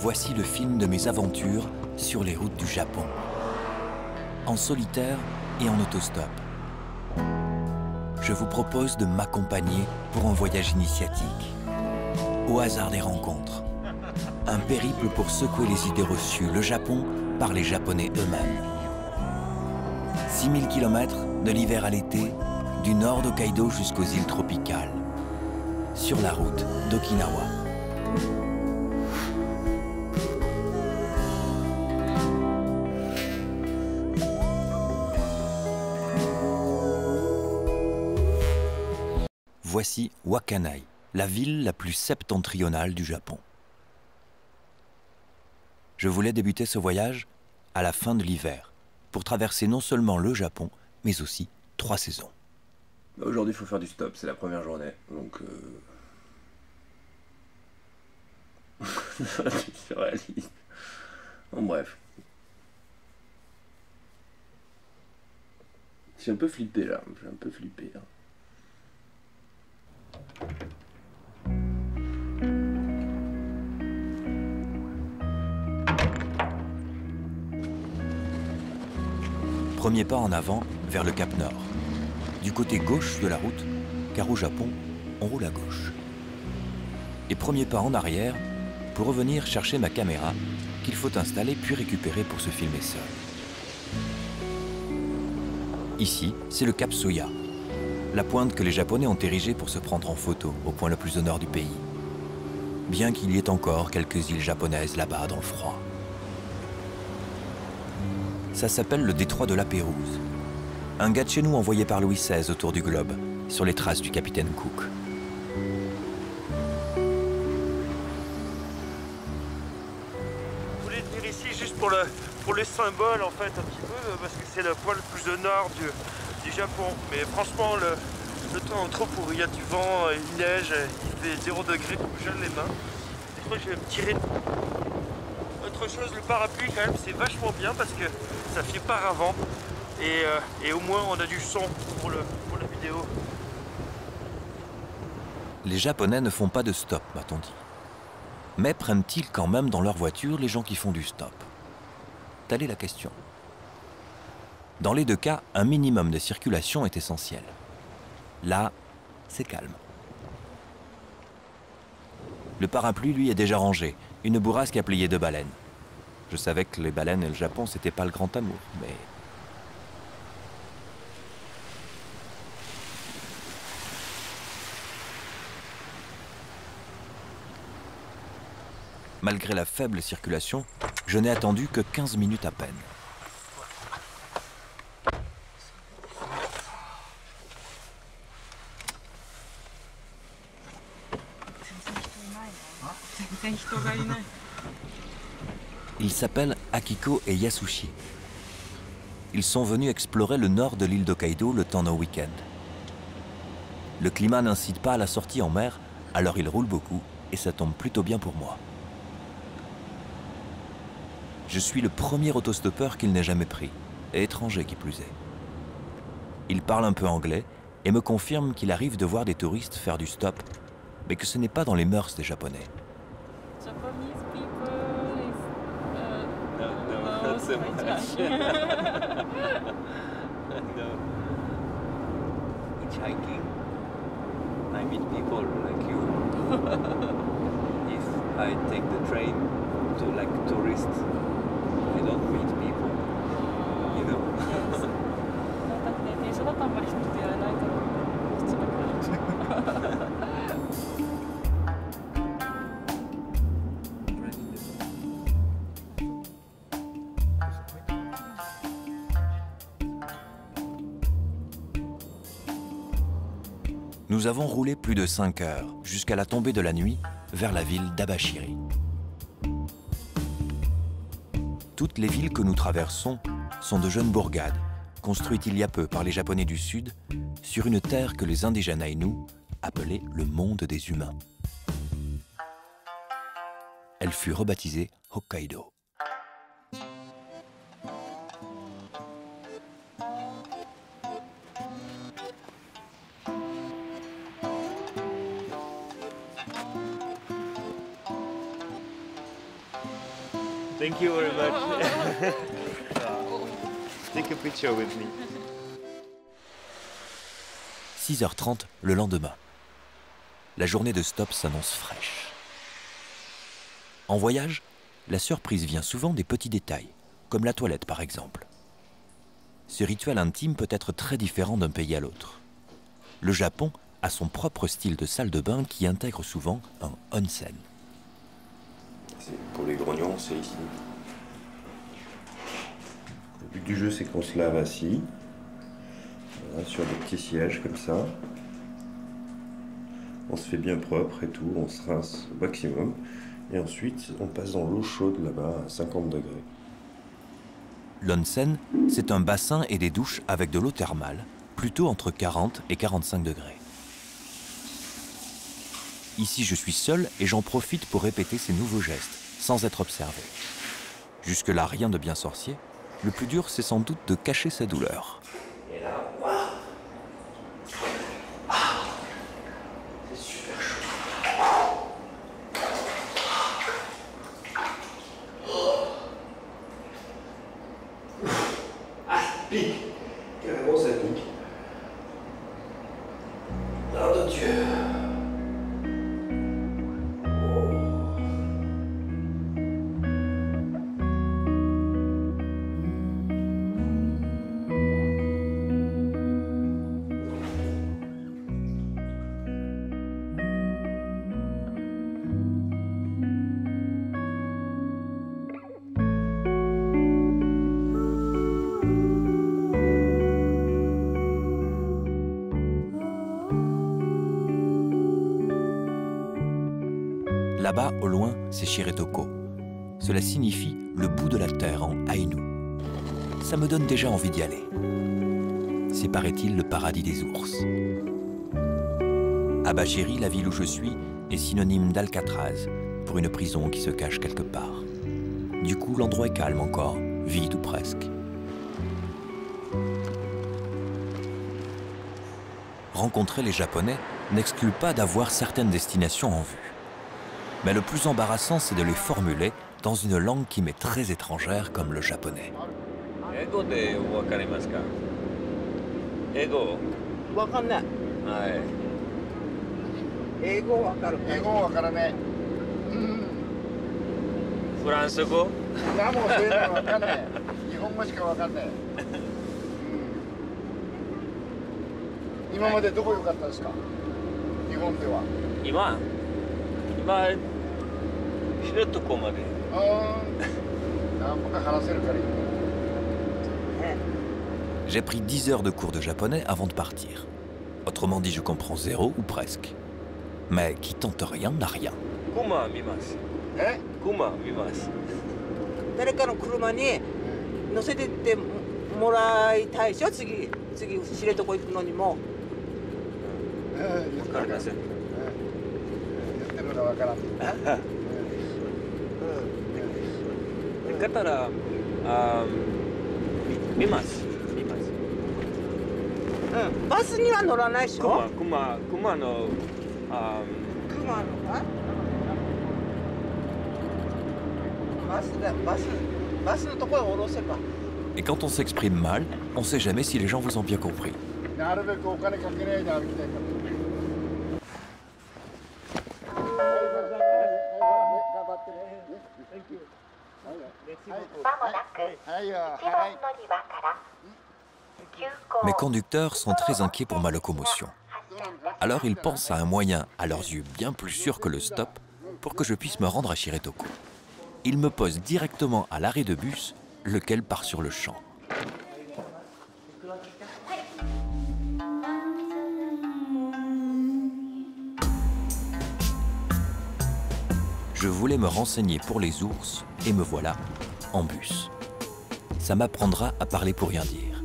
voici le film de mes aventures sur les routes du Japon. En solitaire et en autostop. Je vous propose de m'accompagner pour un voyage initiatique. Au hasard des rencontres. Un périple pour secouer les idées reçues, le Japon par les Japonais eux-mêmes. 6000 km de l'hiver à l'été, du nord d'Hokkaido jusqu'aux îles tropicales. Sur la route d'Okinawa. Voici Wakkanai, la ville la plus septentrionale du Japon. Je voulais débuter ce voyage à la fin de l'hiver, pour traverser non seulement le Japon, mais aussi 3 saisons. Aujourd'hui, il faut faire du stop, c'est la première journée, donc... C'est surréaliste. En bref. J'ai un peu flippé là, j'ai un peu flippé là. Premier pas en avant vers le Cap Nord. Du côté gauche de la route, car au Japon, on roule à gauche. Et premier pas en arrière pour revenir chercher ma caméra qu'il faut installer puis récupérer pour se filmer seul. Ici, c'est le Cap Soya, la pointe que les Japonais ont érigée pour se prendre en photo au point le plus au nord du pays. Bien qu'il y ait encore quelques îles japonaises là-bas dans le froid. Ça s'appelle le détroit de la Pérouse. Un gars de chez nous envoyé par Louis XVI autour du globe, sur les traces du capitaine Cook. Je voulais venir ici juste pour le symbole en fait un petit peu, parce que c'est le point le plus au nord du Japon. Mais franchement le temps est trop pourri, il y a du vent, il neige, il fait 0 degré, je gèle les mains. Et je crois que je vais me tirer. Autre chose, le parapluie quand même c'est vachement bien parce que ça fait paravent et au moins on a du son pour la vidéo. Les Japonais ne font pas de stop, m'a-t-on dit. Mais prennent-ils quand même dans leur voiture les gens qui font du stop? Telle est la question. Dans les deux cas, un minimum de circulation est essentiel. Là, c'est calme. Le parapluie, lui, est déjà rangé. Une bourrasque à plier de baleines. Je savais que les baleines et le Japon, c'était pas le grand amour, mais... Malgré la faible circulation, je n'ai attendu que 15 minutes à peine. Ils s'appellent Akiko et Yasushi. Ils sont venus explorer le nord de l'île d'Hokkaido le temps d'un week-end. Le climat n'incite pas à la sortie en mer, alors ils roulent beaucoup et ça tombe plutôt bien pour moi. Je suis le premier autostoppeur qu'il n'ait jamais pris, et étranger qui plus est. Il parle un peu anglais et me confirme qu'il arrive de voir des touristes faire du stop, mais que ce n'est pas dans les mœurs des Japonais. Japanese people is No, not so much. No. Hitchhiking. I meet people like you. If I take the train to like tourists, I don't meet people. You know. だって電車だとあんまり人とやらないから普通だから。Nous avons roulé plus de 5 heures, jusqu'à la tombée de la nuit, vers la ville d'Abashiri. Toutes les villes que nous traversons sont de jeunes bourgades, construites il y a peu par les Japonais du Sud, sur une terre que les indigènes Ainu appelaient le monde des humains. Elle fut rebaptisée Hokkaido. Thank you very much. Take a picture with me. 6h30 le lendemain. La journée de stop s'annonce fraîche. En voyage, la surprise vient souvent des petits détails, comme la toilette par exemple. Ce rituel intime peut être très différent d'un pays à l'autre. Le Japon a son propre style de salle de bain qui intègre souvent un onsen. Pour les grognons, c'est ici. Le but du jeu, c'est qu'on se lave assis, voilà, sur des petits sièges comme ça. On se fait bien propre et tout, on se rince au maximum. Et ensuite, on passe dans l'eau chaude là-bas à 50 degrés. L'onsen, c'est un bassin et des douches avec de l'eau thermale, plutôt entre 40 et 45 degrés. Ici, je suis seul et j'en profite pour répéter ces nouveaux gestes, sans être observé. Jusque-là, rien de bien sorcier. Le plus dur, c'est sans doute de cacher sa douleur. Et là, voilà. Ah, c'est super chaud. Ah, ça pique. Carrément, ça pique. Nom de Dieu. Là-bas, au loin, c'est Shiretoko. Cela signifie le bout de la terre en Ainu. Ça me donne déjà envie d'y aller. C'est, paraît-il, le paradis des ours. Abashiri, la ville où je suis, est synonyme d'Alcatraz, pour une prison qui se cache quelque part. Du coup, l'endroit est calme encore, vide ou presque. Rencontrer les Japonais n'exclut pas d'avoir certaines destinations en vue. Mais le plus embarrassant, c'est de les formuler dans une langue qui m'est très étrangère comme le japonais. Eigo de wakarimasu ka? Eigo? Wakanai. Hai. Eigo wakaru. Eigo wakaranai. Furansugo? なもうそういうのわかんない。日本語しかわかんない。今までどこ良かったですか？日本では。今知床まで。なんぼか話せるからいい。J'ai pris 10 heures de cours de japonais avant de partir. Autrement dit, je comprends zéro ou presque. Mais qui tente rien n'a rien. Kuma mimasu. Kuma mimasu. 誰かの車に乗せてってもらいたいでしょ。次知床行くのにも。わかりません。言ってるのわからん。だから見ます。バスには乗らないでしょ。熊の熊のバスのところへ降ろせば。 Et quand on s'exprime mal, on sait jamais si les gens vous ont bien compris. なるべくお金かけないで歩きたいから。 Mes conducteurs sont très inquiets pour ma locomotion. Alors ils pensent à un moyen, à leurs yeux bien plus sûr que le stop, pour que je puisse me rendre à Shiretoko. Ils me posent directement à l'arrêt de bus, lequel part sur le champ. Je voulais me renseigner pour les ours et me voilà en bus. Ça m'apprendra à parler pour rien dire.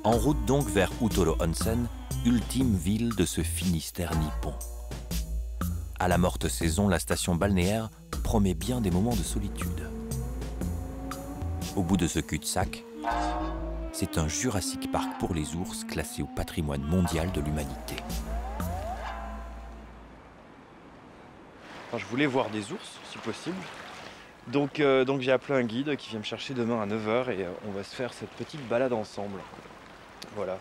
En route donc vers Utoro Onsen, ultime ville de ce Finistère nippon. À la morte saison, la station balnéaire promet bien des moments de solitude. Au bout de ce cul-de-sac, c'est un Jurassic Park pour les ours classé au patrimoine mondial de l'humanité. Enfin, je voulais voir des ours, si possible. Donc j'ai appelé un guide qui vient me chercher demain à 9 h et on va se faire cette petite balade ensemble. Voilà.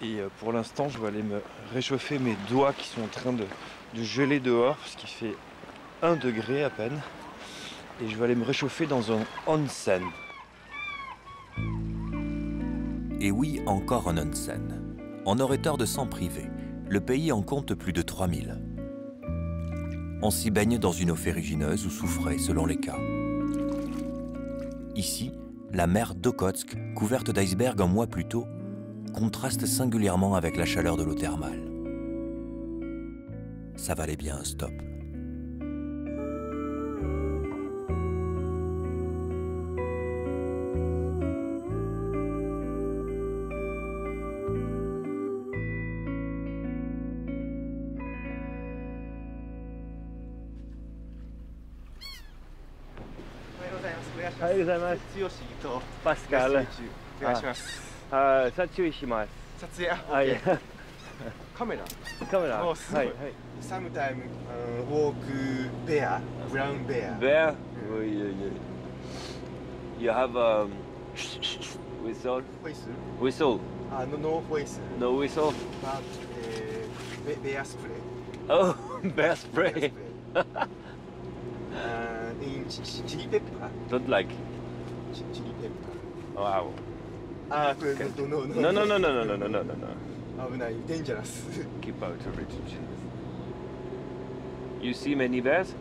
Et pour l'instant, je vais aller me réchauffer mes doigts qui sont en train de geler dehors parce qu'il fait 1 degré à peine. Et je vais aller me réchauffer dans un onsen. Et oui, encore un onsen. On aurait tort de s'en priver. Le pays en compte plus de 3000. On s'y baigne dans une eau ferrugineuse ou soufrée, selon les cas. Ici, la mer d'Okhotsk, couverte d'icebergs un mois plus tôt, contraste singulièrement avec la chaleur de l'eau thermale. Ça valait bien un stop. Pascal. Sometimes walk bear, brown bear. Bear? You have a whistle? Whistle? Whistle? No whistle. No whistle? But bear spray. Oh, bear Bear spray. spray. In chili pepper. Don't like. Chili pepper. Wow. No. 危ない、dangerous. Keep out of it. You see many bears?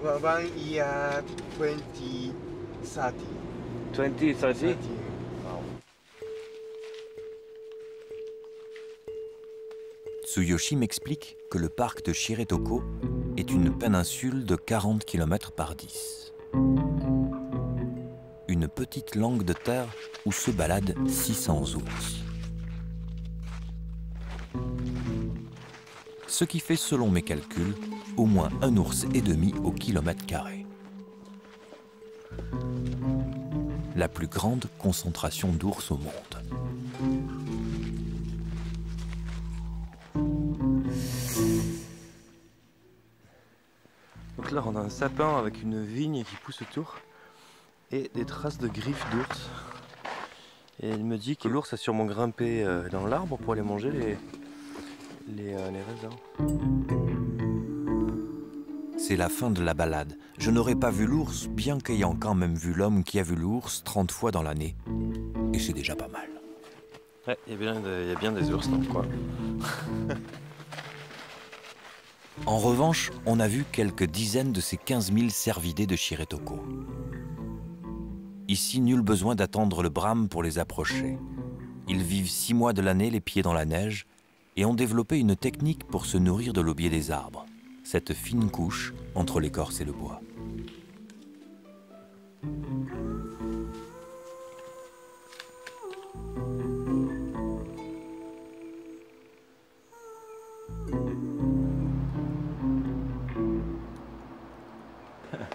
1 year 20, 30. 20, 30? Tsuyoshi m'explique que le parc de Shiretoko est une péninsule de 40 km par 10. Une petite langue de terre où se baladent 600 ours. Ce qui fait, selon mes calculs, au moins 1,5 ours au kilomètre carré. La plus grande concentration d'ours au monde. Donc là, on a un sapin avec une vigne qui pousse autour et des traces de griffes d'ours. Et elle me dit que l'ours a sûrement grimpé dans l'arbre pour aller manger les raisins. C'est la fin de la balade. Je n'aurais pas vu l'ours, bien qu'ayant quand même vu l'homme qui a vu l'ours 30 fois dans l'année. Et c'est déjà pas mal. Ouais, il y a bien des ours dans le coin. En revanche, on a vu quelques dizaines de ces 15 000 cervidés de Shiretoko. Ici, nul besoin d'attendre le brame pour les approcher. Ils vivent 6 mois de l'année les pieds dans la neige et ont développé une technique pour se nourrir de l'aubier des arbres, cette fine couche entre l'écorce et le bois.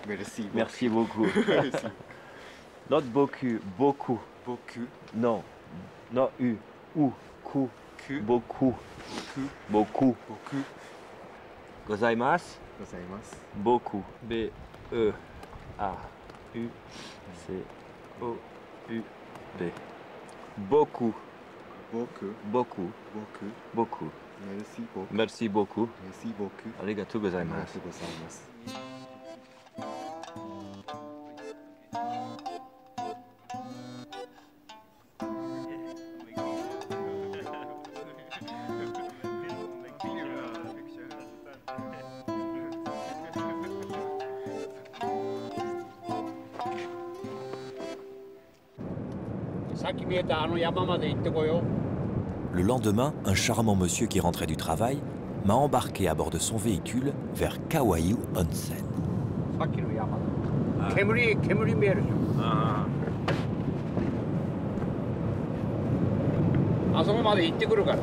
Merci. Merci beaucoup. Merci. Not beaucoup, beaucoup. Beaucoup. Non. Non, ou, ku. Ku. Beaucoup. Beaucoup. Beaucoup. Beaucoup. Gozaimasu. ございます。 Beaucoup. B-E-A-U. C-O-U-B. Beaucoup. Beaucoup. Beaucoup. Beaucoup. Beaucoup. Merci beaucoup. Merci beaucoup. Merci beaucoup. Arigatou ありが gozaimasu. とうございます。Le lendemain, un charmant monsieur qui rentrait du travail m'a embarqué à bord de son véhicule vers Kawayu Onsen. さっきの山だ。煙見えるでしょ。あそこまで行ってくるから。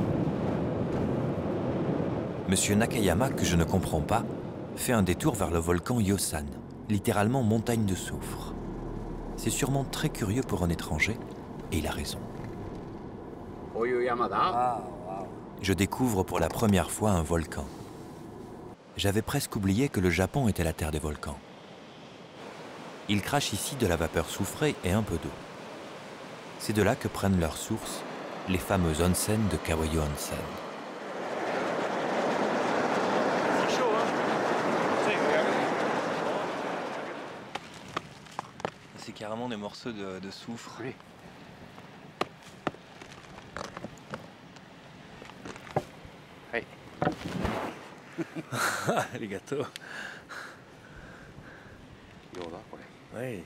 Monsieur Nakayama, que je ne comprends pas, fait un détour vers le volcan Yosan, littéralement montagne de soufre. C'est sûrement très curieux pour un étranger, et il a raison. こういう山だ。 Je découvre pour la première fois un volcan. J'avais presque oublié que le Japon était la terre des volcans. Ils crachent ici de la vapeur soufrée et un peu d'eau. C'est de là que prennent leur source les fameux onsen de Kawayu Onsen. C'est chaud, hein? C'est carrément des morceaux de soufre. Oui. Oui. Les gâteaux. Oui.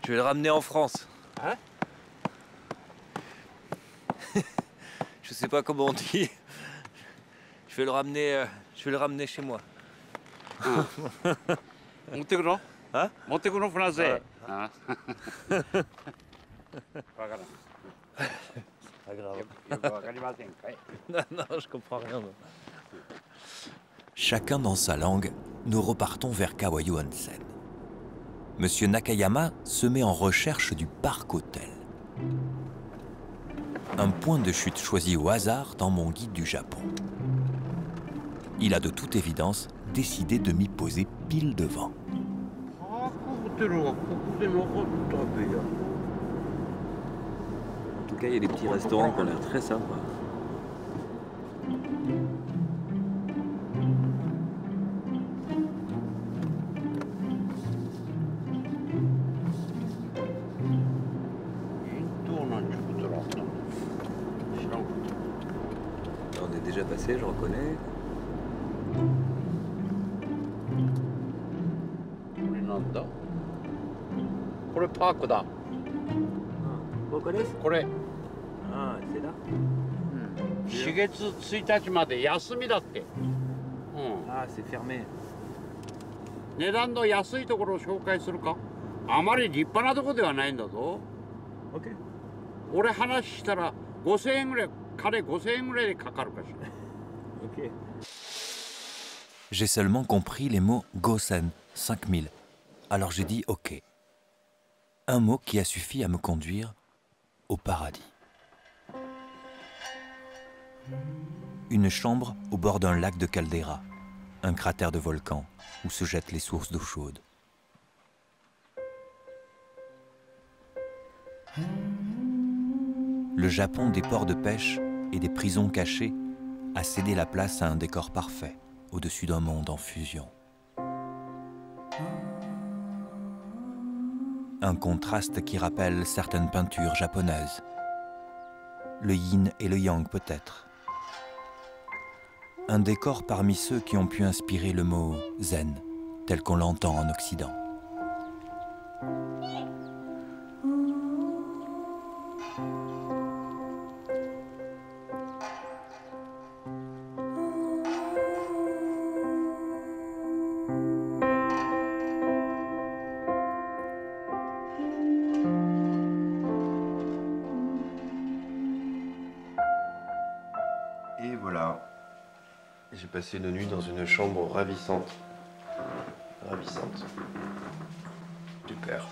Je vais le ramener en France. Hein? Je sais pas comment on dit. Je vais le ramener chez moi. 持ってくの？あ？持ってくのフランスへ。あ。わからん。よくわかりませんかい。 Non, je comprends rien. moi. Chacun dans sa langue, nous repartons vers Kawayu Onsen. Monsieur Nakayama se met en recherche du Park Hotel. Un point de chute choisi au hasard dans mon guide du Japon. Il a de toute évidence décidé de m'y poser pile devant. En tout cas, il y a des petits restaurants qui ont l'air très sympas. On est déjà passé, je reconnais. これなんだ？これパークだ。Vous connaissez? これ Ah, c'est là. 4月1日まで休みだって。うん。 Ah, c'est fermé. 値段の安いところを紹介するか？あまり立派なとこではないんだぞ。 Ok. 俺話したら5000円ぐらい、彼5000円ぐらいでかかるかしら。 Ok. J'ai seulement compris les mots Gosen, 5000. Alors j'ai dit OK. Un mot qui a suffi à me conduire au paradis. Une chambre au bord d'un lac de caldeira, un cratère de volcan où se jettent les sources d'eau chaude. Le Japon des ports de pêche et des prisons cachées a cédé la place à un décor parfait au-dessus d'un monde en fusion. Un contraste qui rappelle certaines peintures japonaises. Le yin et le yang peut-être. Un décor parmi ceux qui ont pu inspirer le mot zen, tel qu'on l'entend en Occident. Et voilà, j'ai passé une nuit dans une chambre ravissante. Ravissante. Super.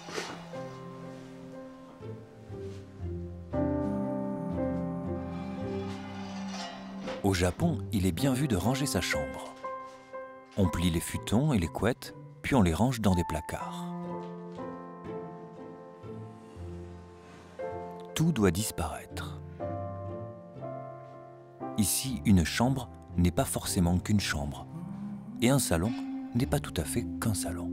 Au Japon, il est bien vu de ranger sa chambre. On plie les futons et les couettes, puis on les range dans des placards. Tout doit disparaître. Ici, une chambre n'est pas forcément qu'une chambre. Et un salon n'est pas tout à fait qu'un salon.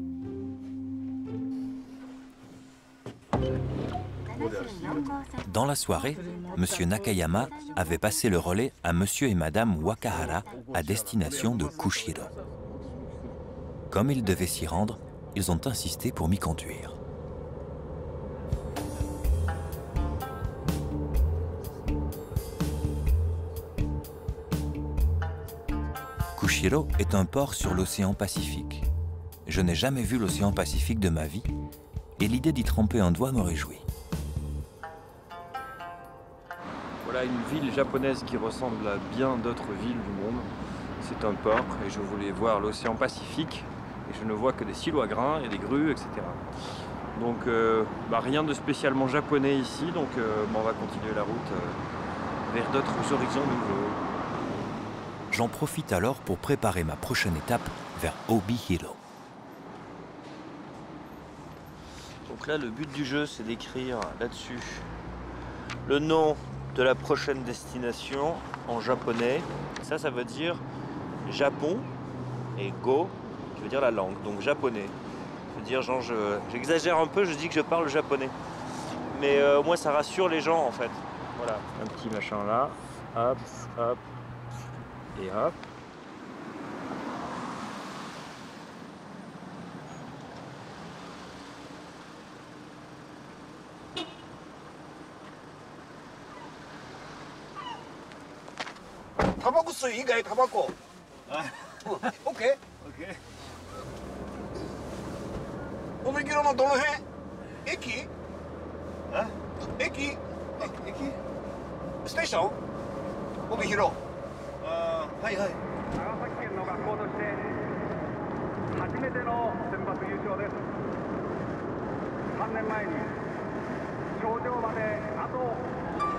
Dans la soirée, Monsieur Nakayama avait passé le relais à Monsieur et Madame Wakahara à destination de Kushiro. Comme ils devaient s'y rendre, ils ont insisté pour m'y conduire. Kushiro est un port sur l'océan Pacifique. Je n'ai jamais vu l'océan Pacifique de ma vie et l'idée d'y tremper un doigt me réjouit. Voilà une ville japonaise qui ressemble à bien d'autres villes du monde. C'est un port et je voulais voir l'océan Pacifique et je ne vois que des silos à grains et des grues, etc. Donc rien de spécialement japonais ici, donc on va continuer la route vers d'autres horizons nouveaux. J'en profite alors pour préparer ma prochaine étape vers Obihiro. Donc là, le but du jeu, c'est d'écrire là-dessus le nom de la prochaine destination en japonais. Ça veut dire Japon et go, qui veut dire la langue, donc japonais. Je veux dire, genre, j'exagère un peu, je dis que je parle japonais. Mais au moins, ça rassure les gens, en fait. Voilà, un petit machin là, hop, hop, et hop. Tabaco 吸い以外タバコ。オッケー。帯広のどの辺？駅？駅？ステーション？帯広。はいはい。長崎県の学校として初めての選抜優勝です。3年前に頂上まであと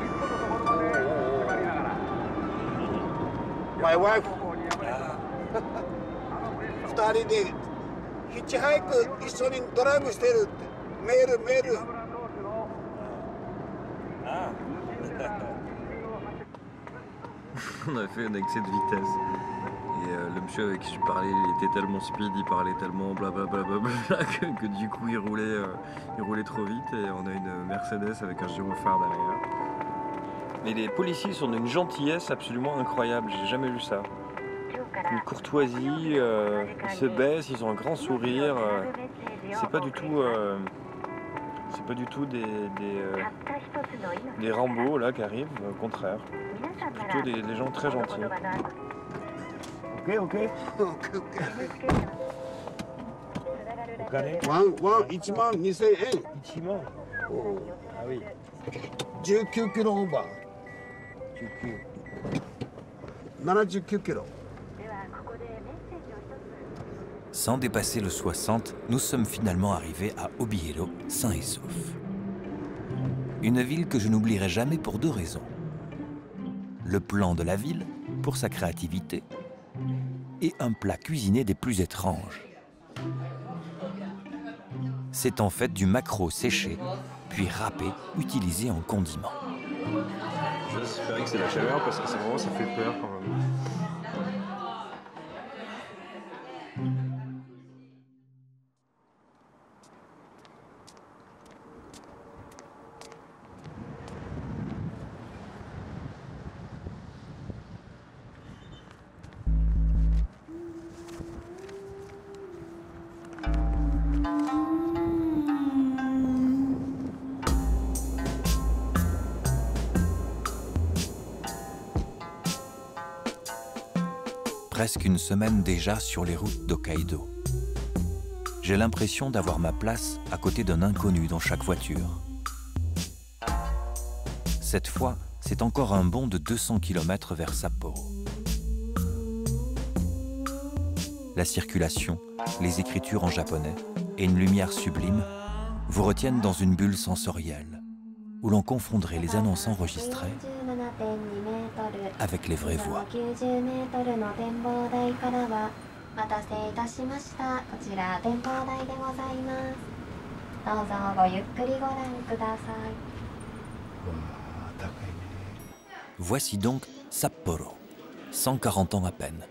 一歩のところまで迫りながら。My wife 2人でヒッチハイク一緒にドライブしてるってメール On a fait un excès de vitesse et le monsieur avec qui je parlais il était tellement speed, il parlait tellement blablabla que du coup il roulait trop vite et on a une Mercedes avec un gyrophare derrière. Mais les policiers sont d'une gentillesse absolument incroyable, j'ai jamais vu ça. Une courtoisie, ils se baissent, ils ont un grand sourire. C'est pas du tout des Rambo là qui arrivent, au contraire. C'est plutôt des gens très gentils. Ok. 1万2000円。1万。Ah oui. 19キロオーバー。79キロ。Sans dépasser le 60, nous sommes finalement arrivés à Obihiro, sains et saufs. Une ville que je n'oublierai jamais pour deux raisons. Le plan de la ville, pour sa créativité, et un plat cuisiné des plus étranges. C'est en fait du maquereau séché, puis râpé, utilisé en condiment. J'espère que c'est la chaleur parce que c'est vraiment, ça fait peur quand même. Presque une semaine déjà sur les routes d'Hokkaido. J'ai l'impression d'avoir ma place à côté d'un inconnu dans chaque voiture. Cette fois, c'est encore un bond de 200 km vers Sapporo. La circulation, les écritures en japonais et une lumière sublime vous retiennent dans une bulle sensorielle où l'on confondrait les annonces enregistrées avec les vraies voix. Voici donc Sapporo, 140 ans à peine.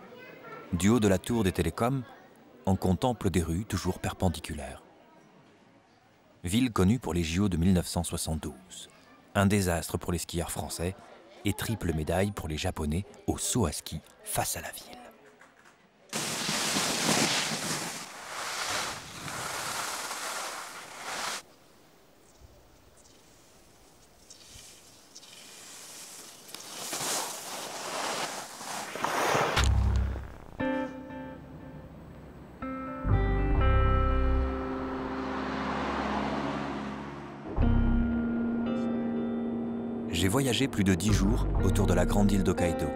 Du haut de la tour des télécoms, on contemple des rues toujours perpendiculaires. Ville connue pour les JO de 1972. Un désastre pour les skieurs français et triple médaille pour les Japonais au saut à ski face à la ville. J'ai voyagé plus de 10 jours autour de la grande île d'Hokkaido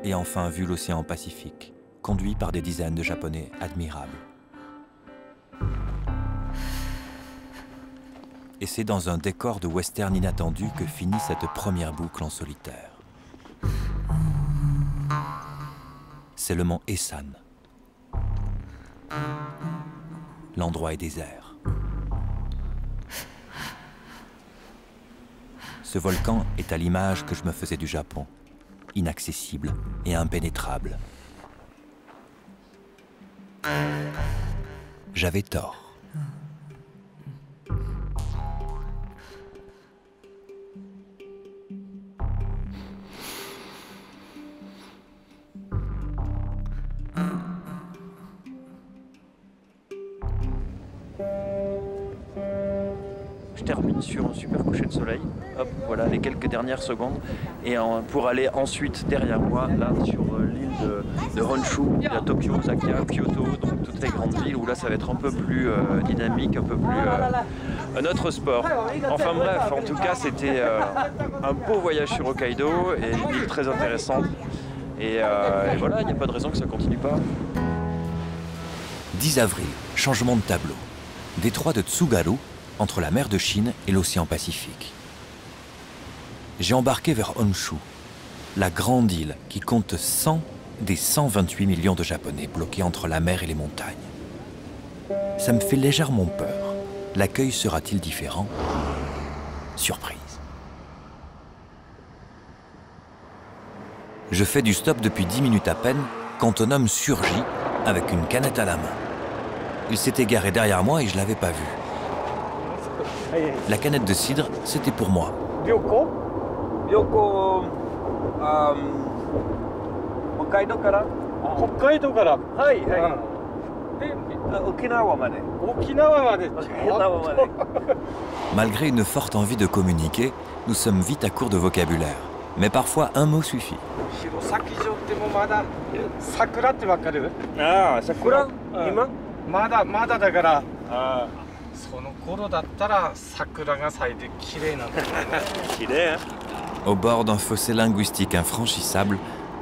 et enfin vu l'océan Pacifique, conduit par des dizaines de Japonais admirables. Et c'est dans un décor de western inattendu que finit cette première boucle en solitaire. C'est le mont Esan. L'endroit est désert. Ce volcan est à l'image que je me faisais du Japon, inaccessible et impénétrable. J'avais tort. Je termine sur un super coucher de soleil. Hop, voilà les quelques dernières secondes. Et pour aller ensuite derrière moi, là sur l'île de Honshu, il y a Tokyo, Osaka, Kyoto, donc toutes les grandes villes où là ça va être un peu plus dynamique, un peu plus un autre sport. Enfin bref, en tout cas c'était un beau voyage sur Hokkaido et une île très intéressante. Et voilà, il n'y a pas de raison que ça continue pas. 10 avril, changement de tableau. Détroit de Tsugaru, entre la mer de Chine et l'océan Pacifique. J'ai embarqué vers Honshu, la grande île qui compte 100 des 128 millions de Japonais bloqués entre la mer et les montagnes. Ça me fait légèrement peur. L'accueil sera-t-il différent? Surprise. Je fais du stop depuis 10 minutes à peine quand un homme surgit avec une canette à la main. Il s'est égaré derrière moi et je ne l'avais pas vu. La canette de cidre, c'était pour moi. Ryoko, Hokkaido kara? Hokkaido kara. Hai, hai. Okinawa made. Okinawa made. Okinawa made. Malgré une forte envie de communiquer, nous sommes vite à court de vocabulaire. Mais parfois, un mot suffit. Ah, sakura? Ima? Mada da kara. その頃だったら桜が咲いて綺麗なんだよね。綺麗。 Au bord d'un fossé linguistique infranchissable,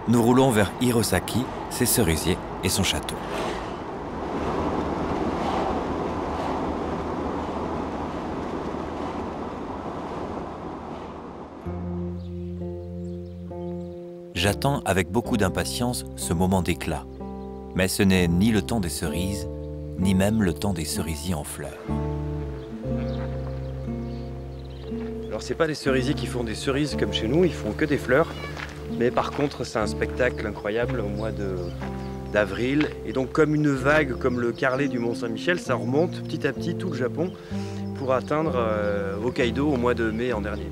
nous roulons vers Hirosaki, ses cerisiers et son château. J'attends avec beaucoup d'impatience ce moment d'éclat. Mais ce n'est ni le temps des cerises, ni même le temps des cerisiers en fleurs. Alors c'est pas des cerisiers qui font des cerises comme chez nous, ils font que des fleurs. Mais par contre c'est un spectacle incroyable au mois d'avril. Et donc comme une vague, comme le carlet du Mont Saint-Michel, ça remonte petit à petit tout le Japon pour atteindre Hokkaido au mois de mai en dernier.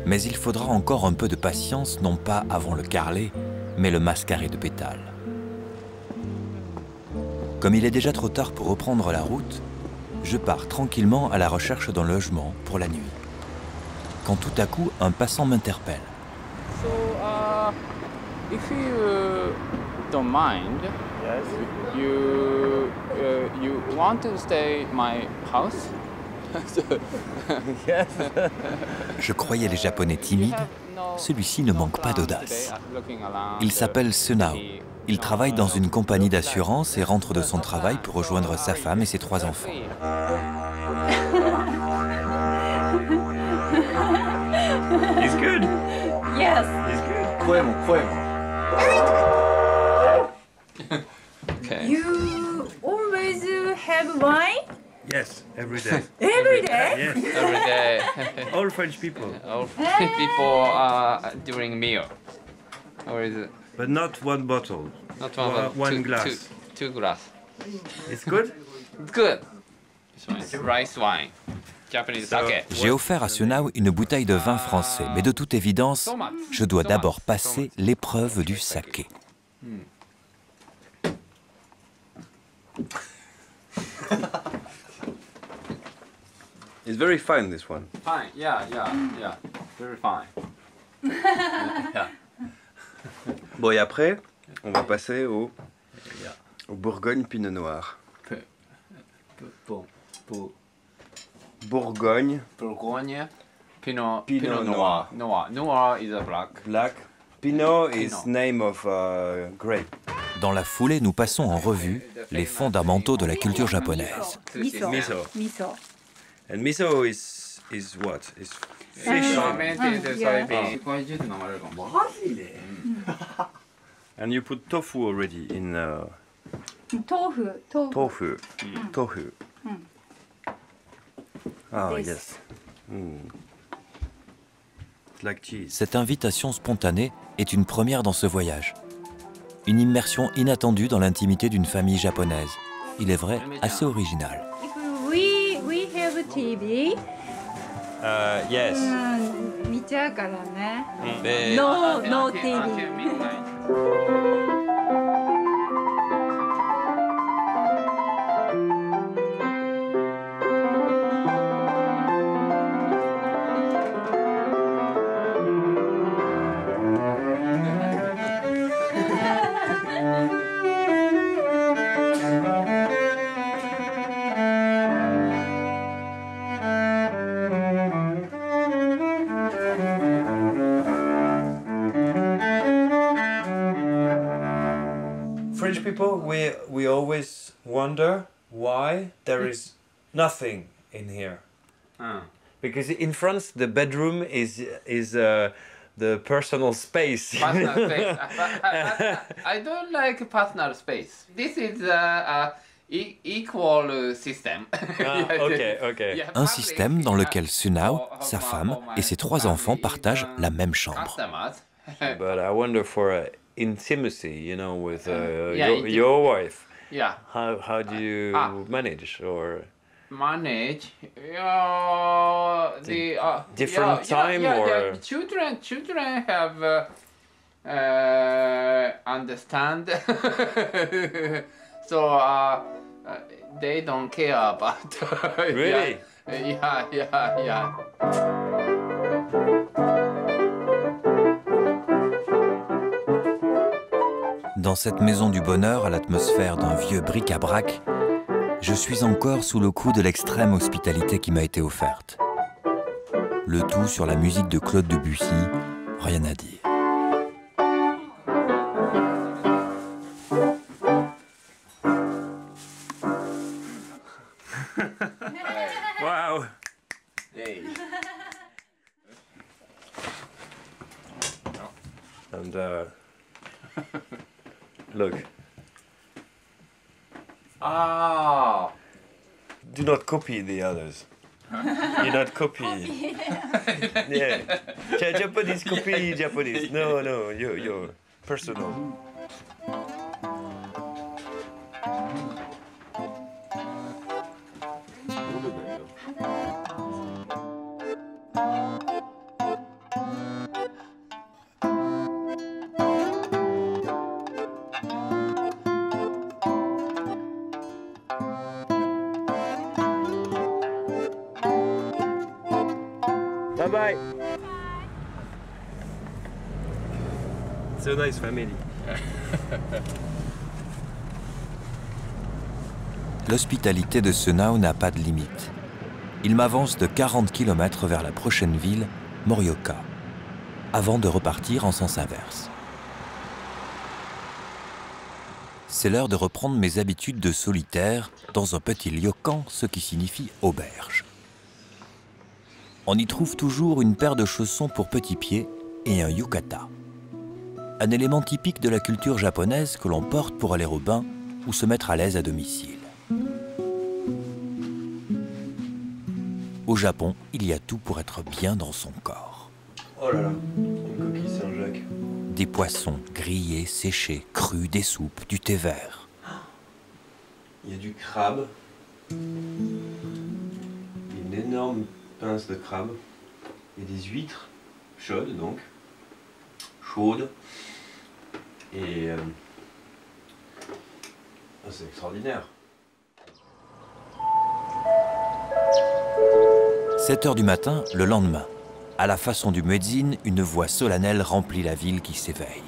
Mais il faudra encore un peu de patience, non pas avant le carlet, mais le mascaré de pétales. Comme il est déjà trop tard pour reprendre la route, je pars tranquillement à la recherche d'un logement pour la nuit. Quand tout à coup, un passant m'interpelle. So, if you don't mind, yes, you want to stay at my house? Yes. Je croyais les Japonais timides. Celui-ci ne manque pas d'audace. Il s'appelle Sunao. Il travaille dans une compagnie d'assurance et rentre de son travail pour rejoindre sa femme et ses 3 enfants. He's good. Yes. He's good. Poème. Okay. You always have wine? Yes, every day. Every day? Yes. Every day. All French people. All French people during meal. Or is it? But not one bottle. Not one, but one two, glass. Two glass. It's good? It's good. It's rice wine. Japanese sake. J'ai offert à Sunao une bouteille de vin français, mais de toute évidence, je dois d'abord passer l'épreuve du saké. It's very fine, this one. Fine, yeah, very fine. Yeah. Bon, et après, on va passer au Bourgogne Pinot Noir. Bourgogne Pinot Noir. Noir is a black. Black. Pinot is name of grape. Dans la foulée, nous passons en revue les fondamentaux de la culture japonaise. Miso. Miso. And miso is what? Is fish. And you put tofu already in. Tofu. Tofu. Tofu. Ah This. yes. Mm. Cette invitation spontanée est une première dans ce voyage. Une immersion inattendue dans l'intimité d'une famille japonaise. Il est vrai, assez original. We have TV. Yes. 見ちゃうからね。Mais- No TV. French people, we always wonder why there is nothing in here. Because in France, the bedroom is the personal space. Personal space. I don't like personal space. This is equal system. Un système dans lequel Sunao, sa femme et ses 3 enfants partagent la même chambre. But I wonder for intimacy, you know, with yeah, your wife. Yeah. How do you manage or Manage different time or children have understand so they don't care about Really? Yeah. Dans cette maison du bonheur à l'atmosphère d'un vieux bric-à-brac, je suis encore sous le coup de l'extrême hospitalité qui m'a été offerte. Le tout sur la musique de Claude Debussy, rien à dire. Wow. Hey. And look. Ah. Do not copy the others. You not copy. Yeah. Japanese copy Japanese. No, you're personal. Bye bye. So nice family. L'hospitalité de Sunao n'a pas de limite. Il m'avance de 40 km vers la prochaine ville, Morioka, avant de repartir en sens inverse. C'est l'heure de reprendre mes habitudes de solitaire dans un petit ryokan, ce qui signifie auberge. On y trouve toujours une paire de chaussons pour petits pieds et un yukata. Un élément typique de la culture japonaise que l'on porte pour aller au bain ou se mettre à l'aise à domicile. Au Japon, il y a tout pour être bien dans son corps. Oh là là, une coquille Saint-Jacques. Des poissons grillés, séchés, crus, des soupes, du thé vert. Il y a du crabe. Une énorme pince de crabe. Il y a des huîtres chaudes donc. Chaudes. Et c'est extraordinaire. 7 heures du matin, le lendemain. À la façon du muezzin, une voix solennelle remplit la ville qui s'éveille.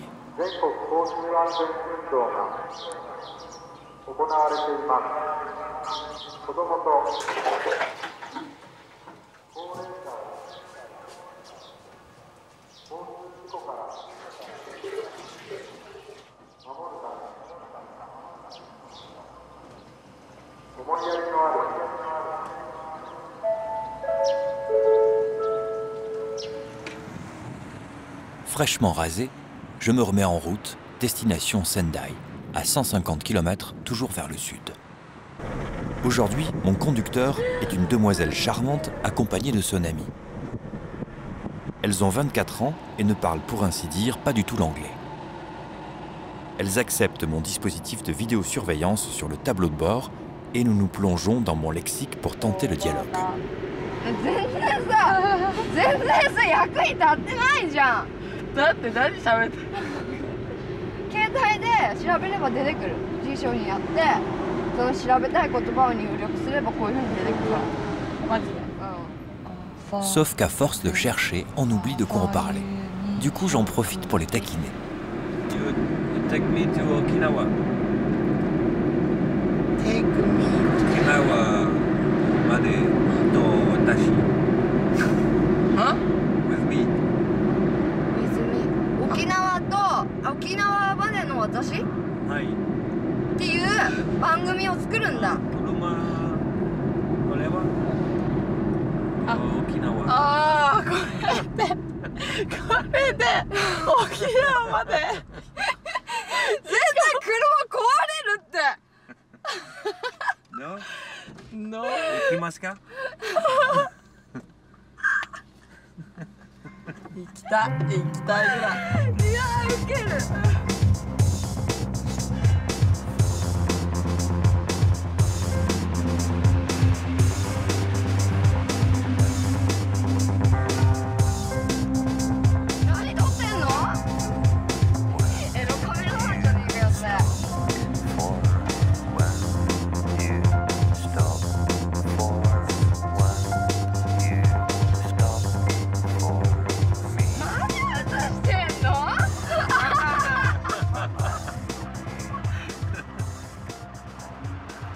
Fraîchement rasé, je me remets en route, destination Sendai, à 150 km, toujours vers le sud. Aujourd'hui, mon conducteur est une demoiselle charmante accompagnée de son amie. Elle Elles ont 24 ans et ne parlent pour ainsi dire pas du tout l'anglais. Elles acceptent mon dispositif de vidéosurveillance sur le tableau de bord et nous nous plongeons dans mon lexique pour tenter le dialogue. Sauf qu'à force de chercher, on oublie de quoi on parlait. Du coup, j'en profite pour les taquiner. Take me to Okinawa. Take me. Okinawa made to watashi. Huh? With me. With me. 沖縄と沖縄までの私はい。っていう番組を作るんだ。これは沖縄。ああ、これで沖縄まで絶対車壊れるって。No? No. 行きますか？行きたいぐらい。いやー、ウケる。何撮ってんの？エロカメラなんじゃねえかよって。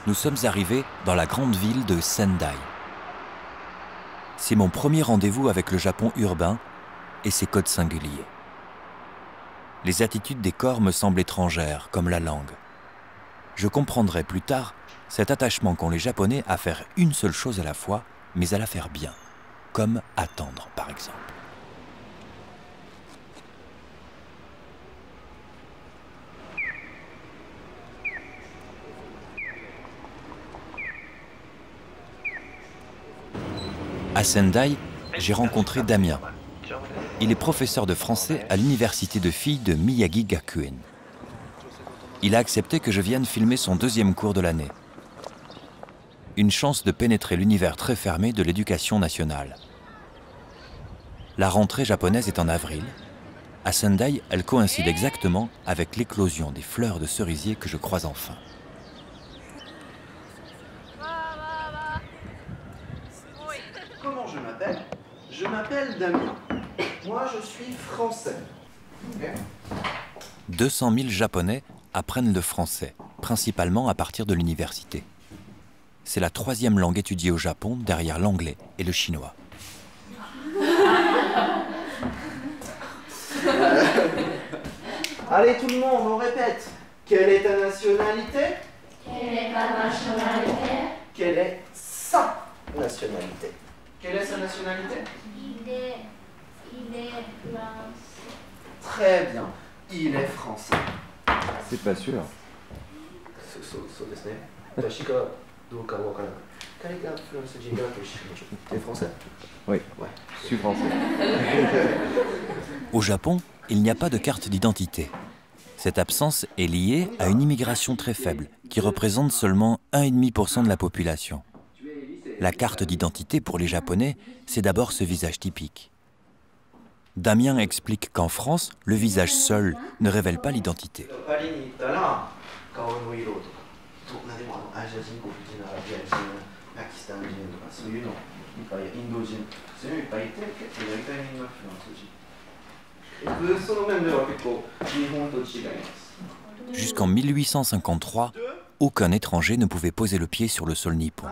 Nous sommes arrivés dans la grande ville de Sendai. C'est mon premier rendez-vous avec le Japon urbain et ses codes singuliers. Les attitudes des corps me semblent étrangères, comme la langue. Je comprendrai plus tard cet attachement qu'ont les Japonais à faire une seule chose à la fois, mais à la faire bien, comme attendre par exemple. À Sendai, j'ai rencontré Damien. Il est professeur de français à l'université de filles de Miyagi Gakuen. Il a accepté que je vienne filmer son deuxième cours de l'année. Une chance de pénétrer l'univers très fermé de l'éducation nationale. La rentrée japonaise est en avril. À Sendai, elle coïncide exactement avec l'éclosion des fleurs de cerisier que je crois enfin. Comment je m'appelle? Je m'appelle Damien. Moi, je suis français. Okay. 200 000 Japonais apprennent le français, principalement à partir de l'université. C'est la troisième langue étudiée au Japon, derrière l'anglais et le chinois. Allez, tout le monde, on répète. Quelle est ta nationalité? Quelle est ta nationalité? Quelle est sa nationalité? Quelle est sa nationalité? Il est français. Très bien. Il est français. C'est pas sûr. T'es français? Oui, je suis français. Au Japon, il n'y a pas de carte d'identité. Cette absence est liée à une immigration très faible, qui représente seulement 1,5% de la population. La carte d'identité pour les Japonais, c'est d'abord ce visage typique. Damien explique qu'en France, le visage seul ne révèle pas l'identité. Jusqu'en 1853, aucun étranger ne pouvait poser le pied sur le sol nippon.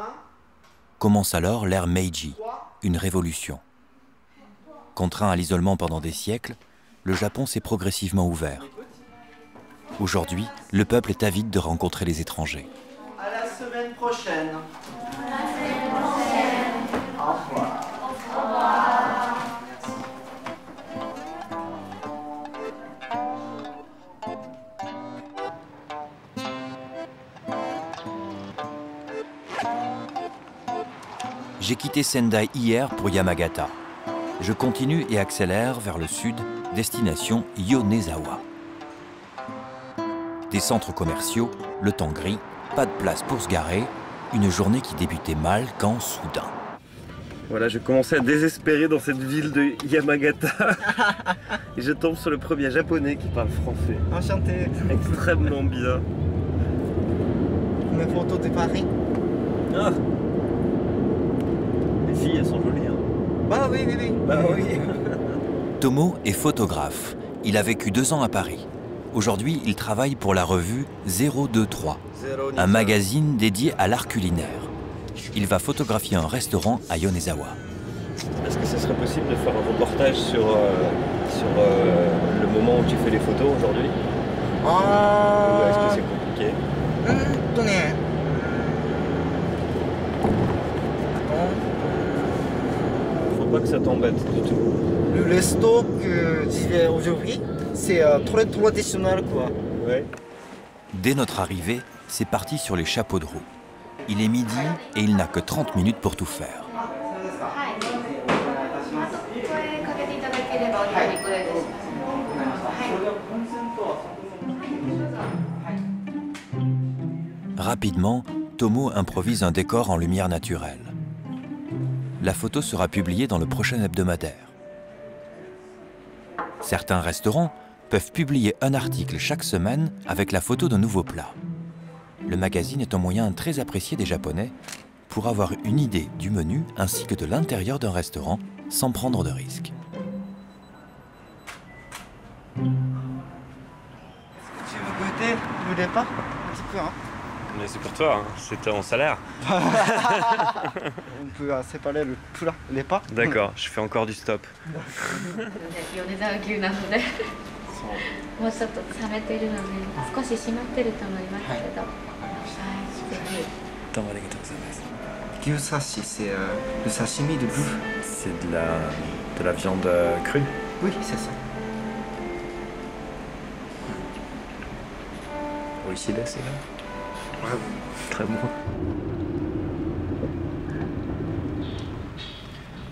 Commence alors l'ère Meiji, une révolution. Contraint à l'isolement pendant des siècles, le Japon s'est progressivement ouvert. Aujourd'hui, le peuple est avide de rencontrer les étrangers. À la semaine prochaine. À la semaine prochaine. Au revoir. Au revoir. J'ai quitté Sendai hier pour Yamagata. Je continue et accélère vers le sud, destination Yonezawa. Des centres commerciaux, le temps gris, pas de place pour se garer, une journée qui débutait mal quand soudain. Voilà, je commençais à désespérer dans cette ville de Yamagata. Et je tombe sur le premier japonais qui parle français. Enchanté. Extrêmement bien. Mes photos de Paris. Ah. Les filles, elles sont jolies. Hein. Bah oui, oui, oui. Bah oui. Tomo est photographe. Il a vécu 2 ans à Paris. Aujourd'hui, il travaille pour la revue 023, un magazine dédié à l'art culinaire. Il va photographier un restaurant à Yonezawa. Est-ce que ce serait possible de faire un reportage sur le moment où tu fais les photos aujourd'hui? Ou est-ce que c'est compliqué? Faut pas que ça t'embête du tout. Le resto que j'y vais aujourd'hui, c'est très traditionnel quoi. Ouais. Dès notre arrivée, c'est parti sur les chapeaux de roue. Il est midi et il n'a que 30 minutes pour tout faire. Rapidement, Tomo improvise un décor en lumière naturelle. La photo sera publiée dans le prochain hebdomadaire. Certains restaurants peuvent publier un article chaque semaine avec la photo d'un nouveau plat. Le magazine est un moyen très apprécié des Japonais pour avoir une idée du menu ainsi que de l'intérieur d'un restaurant sans prendre de risques. Tu veux goûter le départ un petit peu hein? Mais c'est pour toi, hein. C'est ton salaire. On peut séparer le plat, les pas. D'accord, je fais encore du stop. 米沢牛なのでもうちょっと冷めているので少し締まってると思いますけど、はい、ぜひ。どうもありがとうございます。牛刺し, c'est le sashimi de bœuf. C'est de la viande crue? Oui, c'est ça. 美味しいですよ。 Très bon.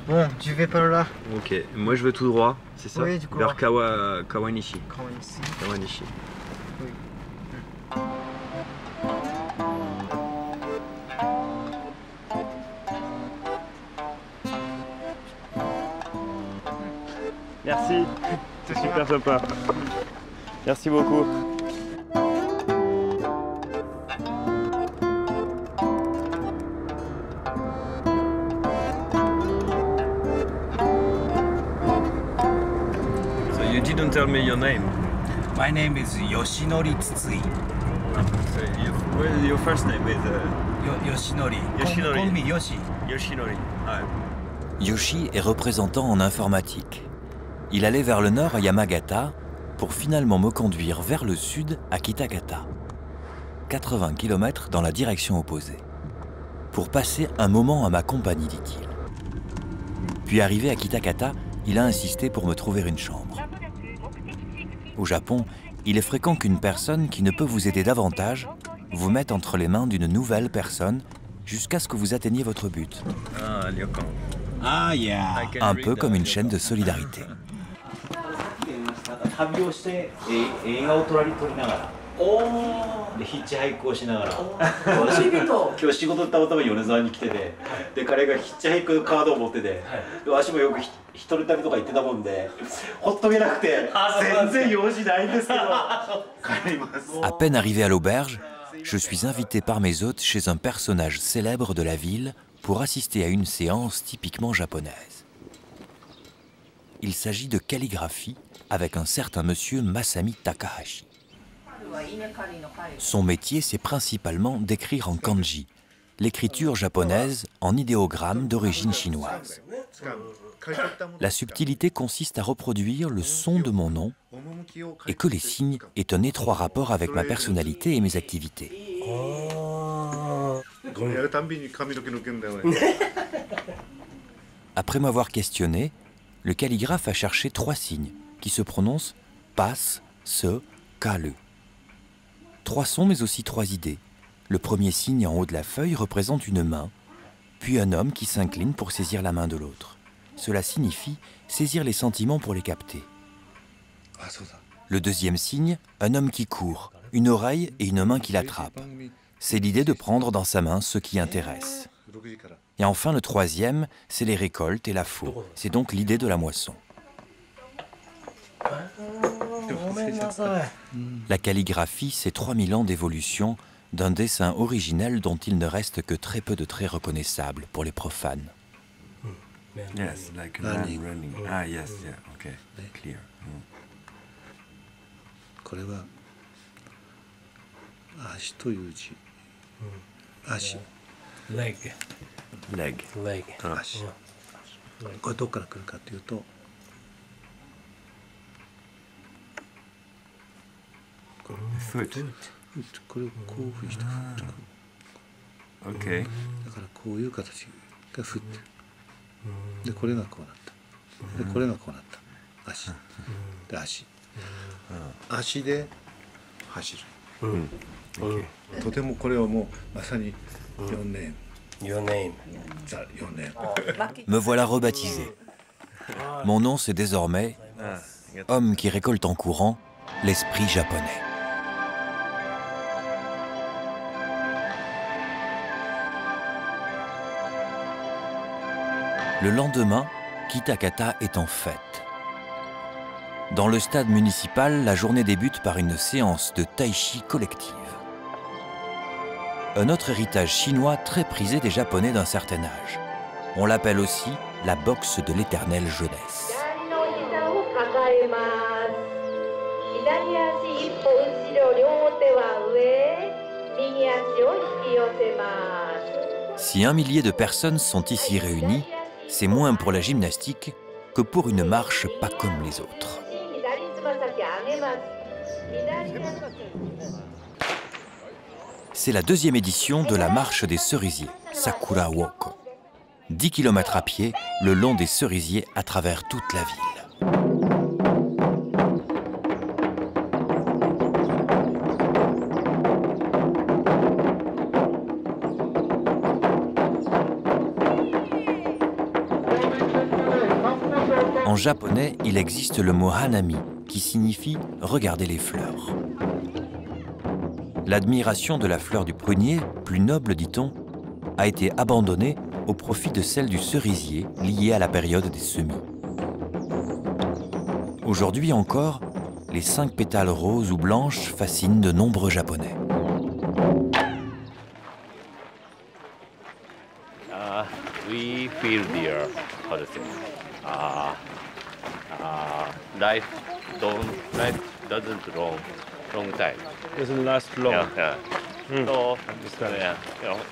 Bon, tu vais par là. Ok, moi je vais tout droit, c'est ça? Oui, du coup. Vers Kawanishi. Kawanishi. Oui. Merci, c'est super sympa. Merci beaucoup. You didn't tell me your name. My name is Yoshinori Tsutsui. So your first name is Yoshinori. Yoshinori. Call me Yoshi. Yoshinori. Ah. Yoshi est représentant en informatique. Il allait vers le nord à Yamagata pour finalement me conduire vers le sud à Kitakata. 80 km dans la direction opposée. Pour passer un moment à ma compagnie, dit-il. Puis arrivé à Kitakata, il a insisté pour me trouver une chambre. Au Japon, il est fréquent qu'une personne qui ne peut vous aider davantage vous mette entre les mains d'une nouvelle personne jusqu'à ce que vous atteigniez votre but. Ah, Ryokan. Ah, yeah. Un peu comme une chaîne de solidarité. 旅をして映画を撮られながらでヒッチハイクをしながら今日仕事でたまたま米沢に来ててで彼がヒッチハイクカードを持っててでわしもよく一人旅とか行ってたもんでほっとけなくて全然用事ないんですけど帰ります。 À peine arrivé à l'auberge, je suis invité par mes hôtes chez un personnage célèbre de la ville pour assister à une séance typiquement japonaise. Il s'agit de calligraphie avec un certain monsieur Masami Takahashi. Son métier, c'est principalement d'écrire en kanji, l'écriture japonaise en idéogramme d'origine chinoise. La subtilité consiste à reproduire le son de mon nom et que les signes aient un étroit rapport avec ma personnalité et mes activités. Après m'avoir questionné, le calligraphe a cherché 3 signes qui se prononcent passe, se, kalu. 3 sons mais aussi 3 idées. Le premier signe en haut de la feuille représente une main, puis un homme qui s'incline pour saisir la main de l'autre. cela signifie saisir les sentiments pour les capter. Le deuxième signe, un homme qui court, une oreille et une main qui l'attrape. C'est l'idée de prendre dans sa main ce qui intéresse. Et enfin, le troisième, c'est les récoltes et la faux. C'est donc l'idée de la moisson. La calligraphie, c'est 3000 ans d'évolution d'un dessin originel dont il ne reste que très peu de traits reconnaissables pour les profanes. Yes, like a man running. Ah, yes, yeah, okay, clear. これは足という字。足。leg。足。これどこから来るかというと。foot。これをこういうふうにしてフッと。Okay。だからこういう形がフット。でこれがこうなった。でこれがこうなった。足。で足。足で走る。とてもこれはもうまさに4年。4年。4年。Me voilà rebaptisé. Mon nom, c'est désormais homme qui récolte en courant l'esprit japonais. Le lendemain, Kitakata est en fête. Dans le stade municipal, la journée débute par une séance de tai-chi collective. Un autre héritage chinois très prisé des Japonais d'un certain âge. On l'appelle aussi la boxe de l'éternelle jeunesse. Si 1 millier de personnes sont ici réunies, c'est moins pour la gymnastique que pour une marche pas comme les autres. C'est la deuxième édition de la marche des cerisiers, Sakura Woko. 10 km à pied, le long des cerisiers à travers toute la ville. En japonais, il existe le mot hanami, qui signifie « regarder les fleurs ». L'admiration de la fleur du prunier, plus noble dit-on, a été abandonnée au profit de celle du cerisier liée à la période des semis. Aujourd'hui encore, les 5 pétales roses ou blanches fascinent de nombreux Japonais. We feel dear, how to say, life doesn't long time. Doesn't last long. Yeah. So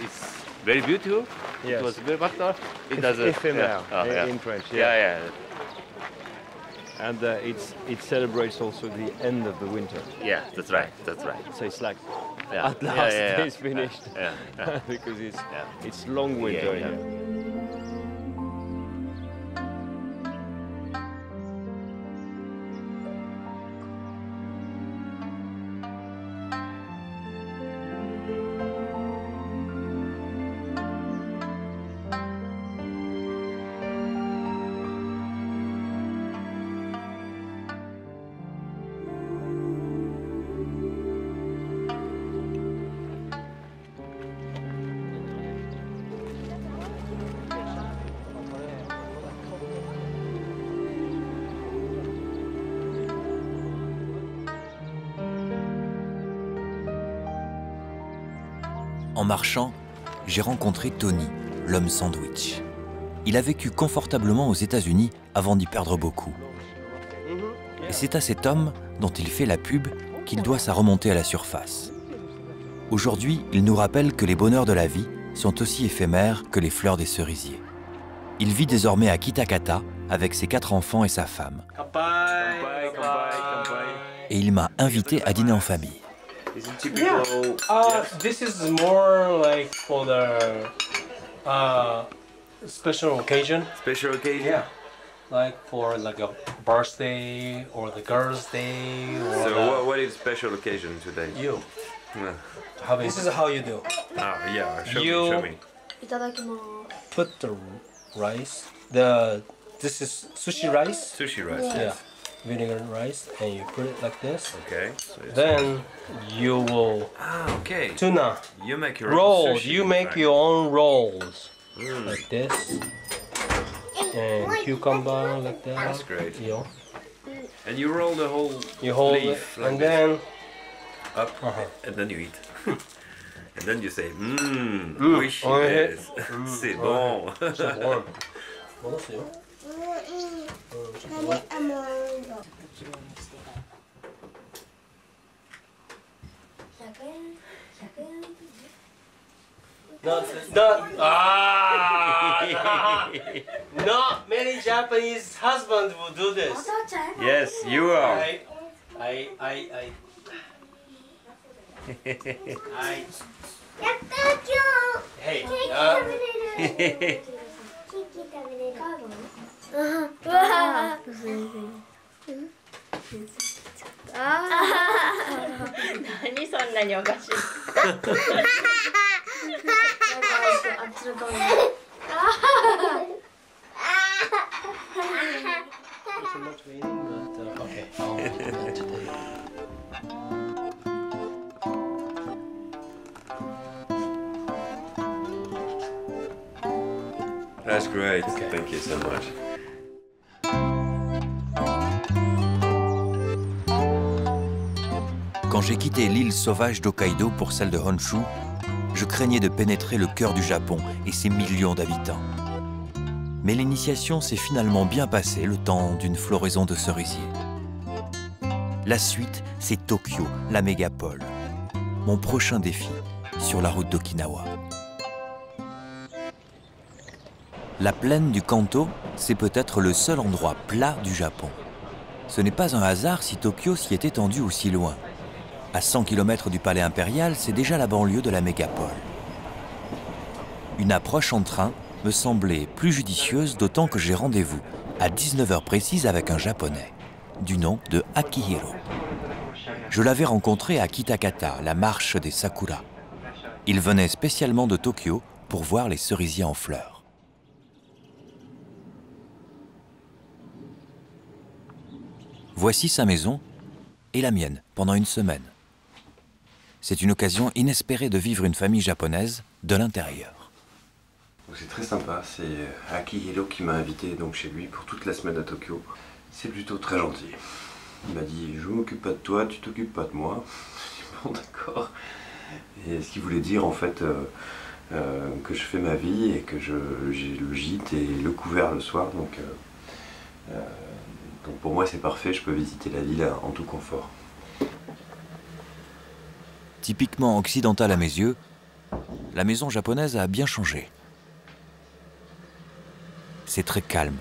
it's very beautiful. Yes. It was very but it doesn't. Éphémère in French. Yeah. And it celebrates also the end of the winter. Yeah, that's right. So it's like at last it's finished. Yeah. Because it's long winter here. En marchant, j'ai rencontré Tony, l'homme sandwich. Il a vécu confortablement aux États-Unis avant d'y perdre beaucoup. Et c'est à cet homme, dont il fait la pub, qu'il doit sa remontée à la surface. Aujourd'hui, il nous rappelle que les bonheurs de la vie sont aussi éphémères que les fleurs des cerisiers. Il vit désormais à Kitakata avec ses 4 enfants et sa femme. Et il m'a invité à dîner en famille. Yeah. This is more like for the special occasion. Special occasion? Yeah. Like for like a birthday or the girl's day. Or So what is special occasion today? You. Yeah. This is how you do. Yeah, show me. Put the rice, the This is sushi rice. Sushi rice. Yeah. Vinegar rice, and you put it like this. Okay. So Then you will okay. Tuna. You make your rolls. own sushi, You make right? your own rolls like this, and cucumber like that. That's great. You know. And you roll the whole You hold leaf it, like and this. then Up, and then you eat. And then you say, Mm. oui, Ouais. yes. C'est bon. C'est bon. Bon, c'est bon. Not many Japanese husbands will do this. Yes, you are. I Hey,何そんなにおかしいThat's great. Thank you so much. Quand j'ai quitté l'île sauvage d'Hokkaido pour celle de Honshu, je craignais de pénétrer le cœur du Japon et ses millions d'habitants. Mais l'initiation s'est finalement bien passée le temps d'une floraison de cerisiers. La suite, c'est Tokyo, la mégapole. Mon prochain défi sur la route d'Okinawa. La plaine du Kanto, c'est peut-être le seul endroit plat du Japon. Ce n'est pas un hasard si Tokyo s'y est étendu aussi loin. À 100 km du palais impérial, c'est déjà la banlieue de la mégapole. Une approche en train me semblait plus judicieuse, d'autant que j'ai rendez-vous à 19h précise avec un Japonais, du nom de Akihiro. Je l'avais rencontré à Kitakata, la marche des Sakura. Il venait spécialement de Tokyo pour voir les cerisiers en fleurs. Voici sa maison et la mienne pendant une semaine. C'est une occasion inespérée de vivre une famille japonaise de l'intérieur. C'est très sympa, c'est Akihiro qui m'a invité donc chez lui pour toute la semaine à Tokyo. C'est plutôt très gentil. Il m'a dit, je m'occupe pas de toi, tu t'occupes pas de moi. Je dis, bon d'accord. Et ce qui voulait dire en fait que je fais ma vie et que j'ai le gîte et le couvert le soir. Donc pour moi c'est parfait, je peux visiter la ville en tout confort. Typiquement occidentale à mes yeux, la maison japonaise a bien changé. C'est très calme.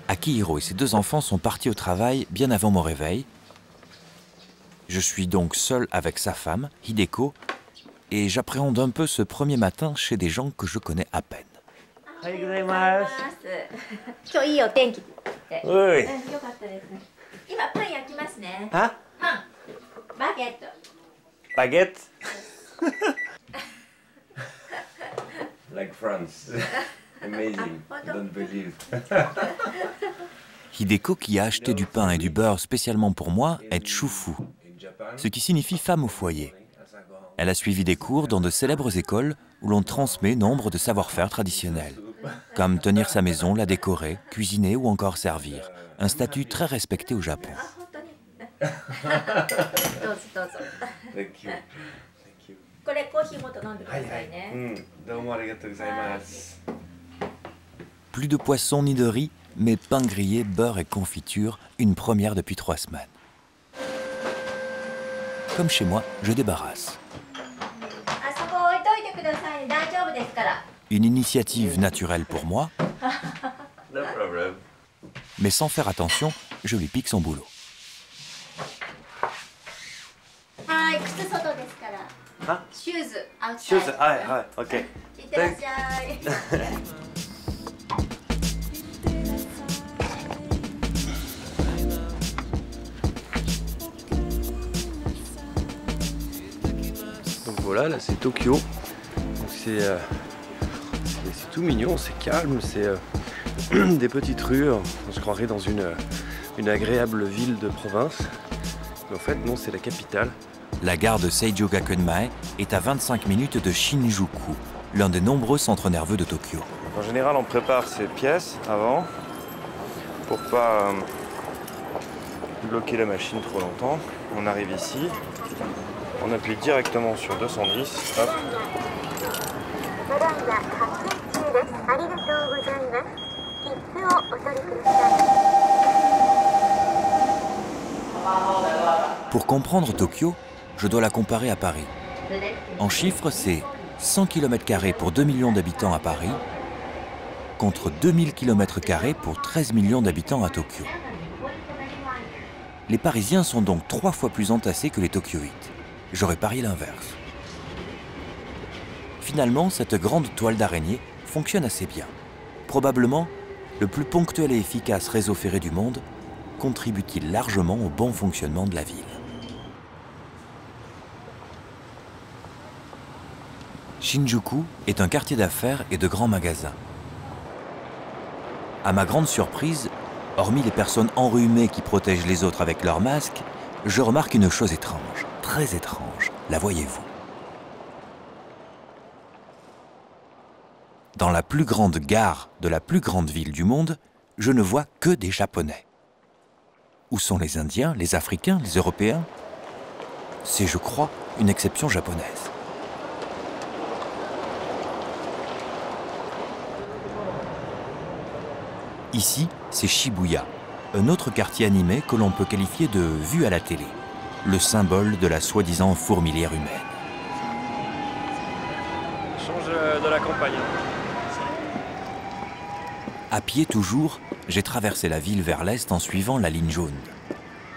Akihiro et ses deux enfants sont partis au travail bien avant mon réveil. Je suis donc seul avec sa femme, Hideko, et j'appréhende un peu ce premier matin chez des gens que je connais à peine. おはようございます。今日いいお天気って。Oui. よかったですね。今パン焼きますね。Ah? パン、バゲット。 Baguette? Like France. Amazing. Don't believe. Hideko, qui a acheté du pain et du beurre spécialement pour moi, est Chufu, ce qui signifie femme au foyer. Elle a suivi des cours dans de célèbres écoles où l'on transmet nombre de savoir-faire traditionnels, comme tenir sa maison, la décorer, cuisiner ou encore servir. Un statut très respecté au Japon. どうぞどうぞ。 Thank you. これコーヒーもっと飲んでくださいね。 Plus de poisson ni de riz, mais pain grillé, beurre et confiture, une première depuis 3 semaines. Comme chez moi, je débarrasse. あそこ置いといてくださいね。大丈夫ですから。 Une initiative naturelle pour moi, No problem. mais sans faire attention, je lui pique son boulot. はい、靴外ですから。あ、シューズ、アウトサイド。シューズ、はいはい、OK。いってらっしゃい。 Donc voilà, là c'est Tokyo. C'est tout mignon, c'est calme, des petites rues. On se croirait dans une agréable ville de province. Mais en fait, non, c'est la capitale. La gare de Seijugakuenmae est à 25 minutes de Shinjuku, l'un des nombreux centres nerveux de Tokyo. En général, on prépare ses pièces avant pour pas bloquer la machine trop longtemps. On arrive ici, on appuie directement sur 210. Hop. Pour comprendre Tokyo, je dois la comparer à Paris. En chiffres, c'est 100 km² pour 2 millions d'habitants à Paris, contre 2000 km² pour 13 millions d'habitants à Tokyo. Les Parisiens sont donc 3 fois plus entassés que les Tokyoïtes. J'aurais parié l'inverse. Finalement, cette grande toile d'araignée fonctionne assez bien. Probablement, le plus ponctuel et efficace réseau ferré du monde contribue-t-il largement au bon fonctionnement de la ville. Shinjuku est un quartier d'affaires et de grands magasins. À ma grande surprise, hormis les personnes enrhumées qui protègent les autres avec leurs masques, je remarque une chose étrange, très étrange. La voyez-vous? Dans la plus grande gare de la plus grande ville du monde, je ne vois que des Japonais. Où sont les Indiens, les Africains, les Européens? C'est, je crois, une exception japonaise. Ici, c'est Shibuya, un autre quartier animé que l'on peut qualifier de vue à la télé, le symbole de la soi-disant fourmilière humaine. Change de la campagne. À pied toujours, j'ai traversé la ville vers l'est en suivant la ligne jaune.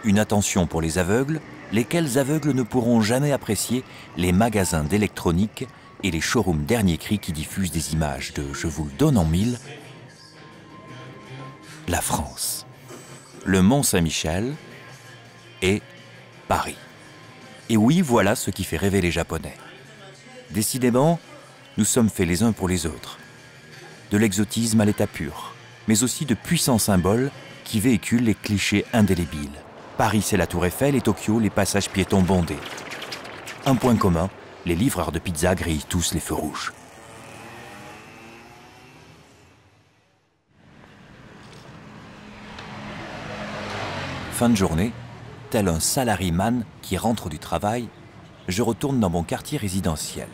Une attention pour les aveugles, lesquels aveugles ne pourront jamais apprécier les magasins d'électronique et les showrooms dernier cri qui diffusent des images de, je vous le donne en mille, la France, le Mont-Saint-Michel et Paris. Et oui, voilà ce qui fait rêver les Japonais. Décidément, nous sommes faits les uns pour les autres. De l'exotisme à l'état pur, mais aussi de puissants symboles qui véhiculent les clichés indélébiles. Paris, c'est la Tour Eiffel et Tokyo, les passages piétons bondés. Un point commun, les livreurs de pizza grillent tous les feux rouges. Fin de journée, tel un salariman qui rentre du travail, je retourne dans mon quartier résidentiel.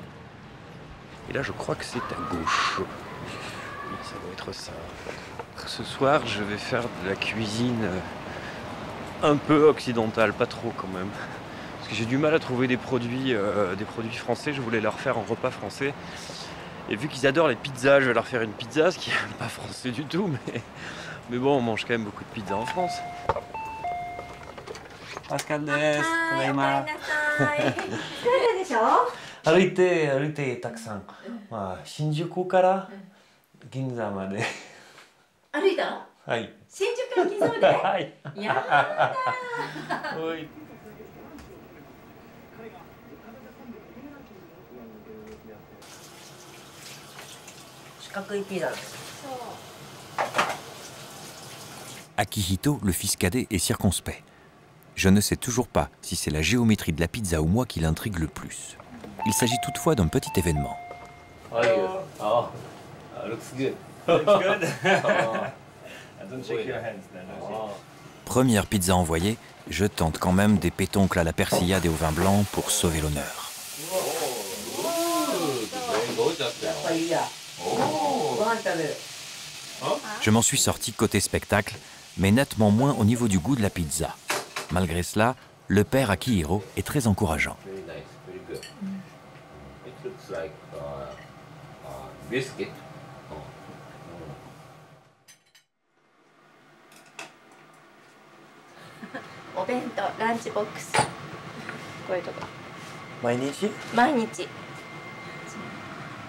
Et là, je crois que c'est à gauche. Oui, ça doit être ça. Ce soir, je vais faire de la cuisine un peu occidentale, pas trop quand même. Parce que j'ai du mal à trouver des produits français, je voulais leur faire un repas français. Et vu qu'ils adorent les pizzas, je vais leur faire une pizza, ce qui n'est pas français du tout, mais bon, on mange quand même beaucoup de pizza en France. Pascal des. Tadaima. 歩いてたくさん、まあ、新宿から銀座まで歩いたの？はい。新宿から銀座まで？はい。やだー。おい。四角いピザ。 Akihito, le fils cadet, est circonspect. Je ne sais toujours pas si c'est la géométrie de la pizza ou moi qui l'intrigue le plus. Il s'agit toutefois d'un petit événement. Oh, looks good. Looks good. Don't shake your hands then. Première pizza envoyée, je tente quand même des pétoncles à la persillade et au vin blanc pour sauver l'honneur. Je m'en suis sorti côté spectacle, mais nettement moins au niveau du goût de la pizza. Malgré cela, le père Akihiro est très encourageant. lunch box. こういうとこ。毎日？毎日。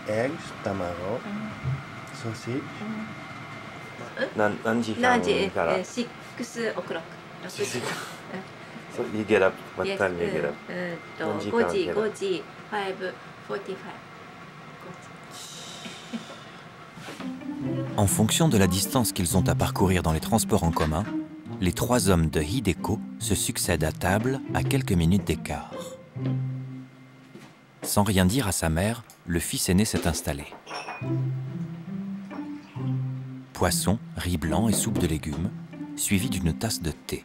eggs, 卵、ソーセージ。何時何時？から？ 6 o'clock。6時。So you get up. What time you get up? 5時、5時、5:45。En fonction de la distance qu'ils ont à parcourir dans les transports en commun, les 3 hommes de Hideko se succèdent à table à quelques minutes d'écart. Sans rien dire à sa mère, le fils aîné s'est installé. Poisson, riz blanc et soupe de légumes, suivi d'une tasse de thé.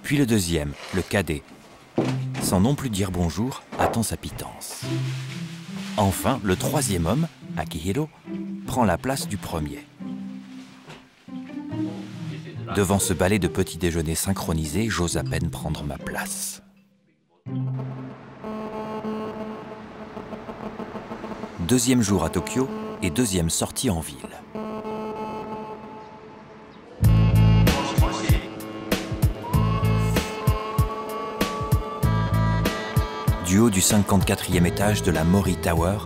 Puis le deuxième, le cadet, sans non plus dire bonjour, attend sa pitance. Enfin, le troisième homme, Akihiro, prend la place du premier. Devant ce balai de petits déjeuners synchronisés, j'ose à peine prendre ma place. Deuxième jour à Tokyo et deuxième sortie en ville. Du haut du 54e étage de la Mori Tower,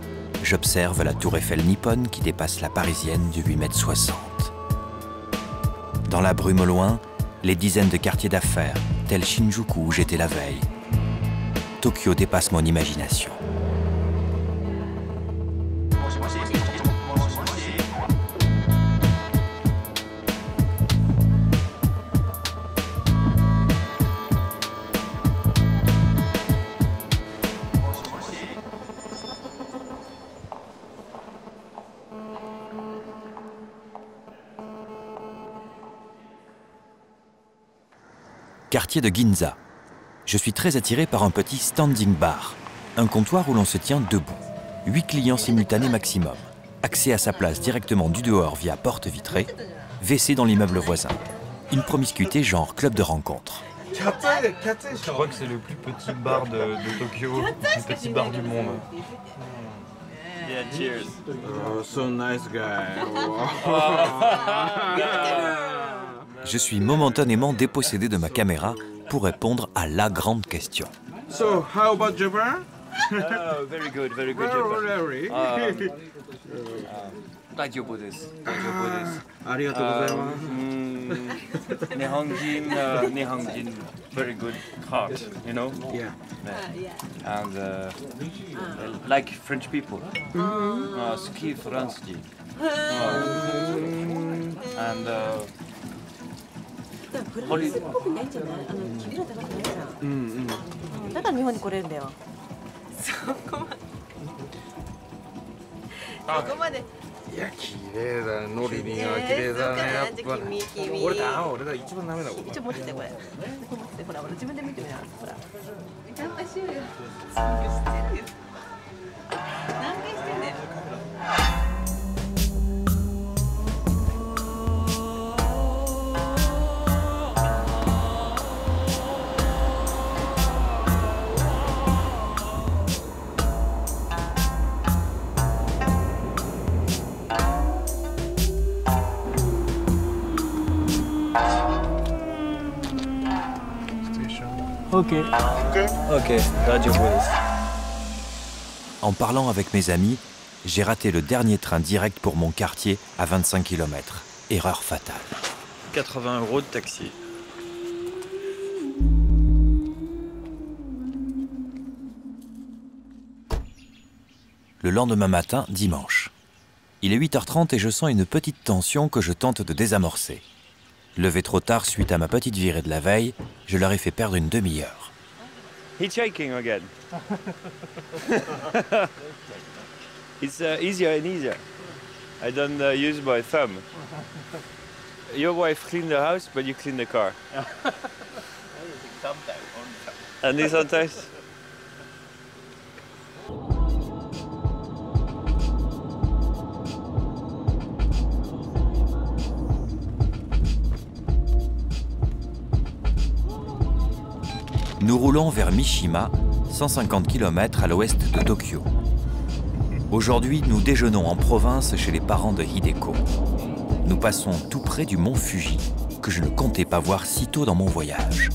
j'observe la tour Eiffel nippone qui dépasse la parisienne de 8,60 m. Dans la brume au loin, les dizaines de quartiers d'affaires, tels Shinjuku où j'étais la veille. Tokyo dépasse mon imagination. Quartier de Ginza. Je suis très attiré par un petit standing bar, un comptoir où l'on se tient debout. 8 clients simultanés maximum. Accès à sa place directement du dehors via porte vitrée. WC dans l'immeuble voisin. Une promiscuité genre club de rencontre. Je crois que c'est le plus petit bar de Tokyo, le plus petit bar du monde. Yeah, cheers. Oh, so nice guy. Je suis momentanément dépossédé de ma caméra pour répondre à la grande question. So, how about Japan? Very good, Japan. Daijoubu desu. Arigatou gozaimasu. Nihonjin, very good heart, you know? Yeah. And like French people. Ski Franski. And フランスっぽくないんじゃない？君ら高くないじゃん。だから日本に来れるんだよ。そこまで。いや、綺麗だね。ノリには綺麗だね。やっぱ。俺だ、一番ダメだ。ちょっと持っててこれ。持っててほら、自分で見てみな。ほら。ちゃんとしようよ。してるよ。何回してんだよ。Ok, En parlant avec mes amis, j'ai raté le dernier train direct pour mon quartier à 25 km. Erreur fatale. 80 € de taxi. Le lendemain matin, dimanche. Il est 8h30 et je sens une petite tension que je tente de désamorcer. Levé trop tard suite à ma petite virée de la veille, je leur ai fait perdre une demi-heure. Hitchhiking again. It's easier and easier. I don't use my thumb. Your wife clean the house, but you clean the car. And sometimes. Nous roulons vers Mishima, 150 km à l'ouest de Tokyo. Aujourd'hui, nous déjeunons en province chez les parents de Hideko. Nous passons tout près du mont Fuji, que je ne comptais pas voir si tôt dans mon voyage.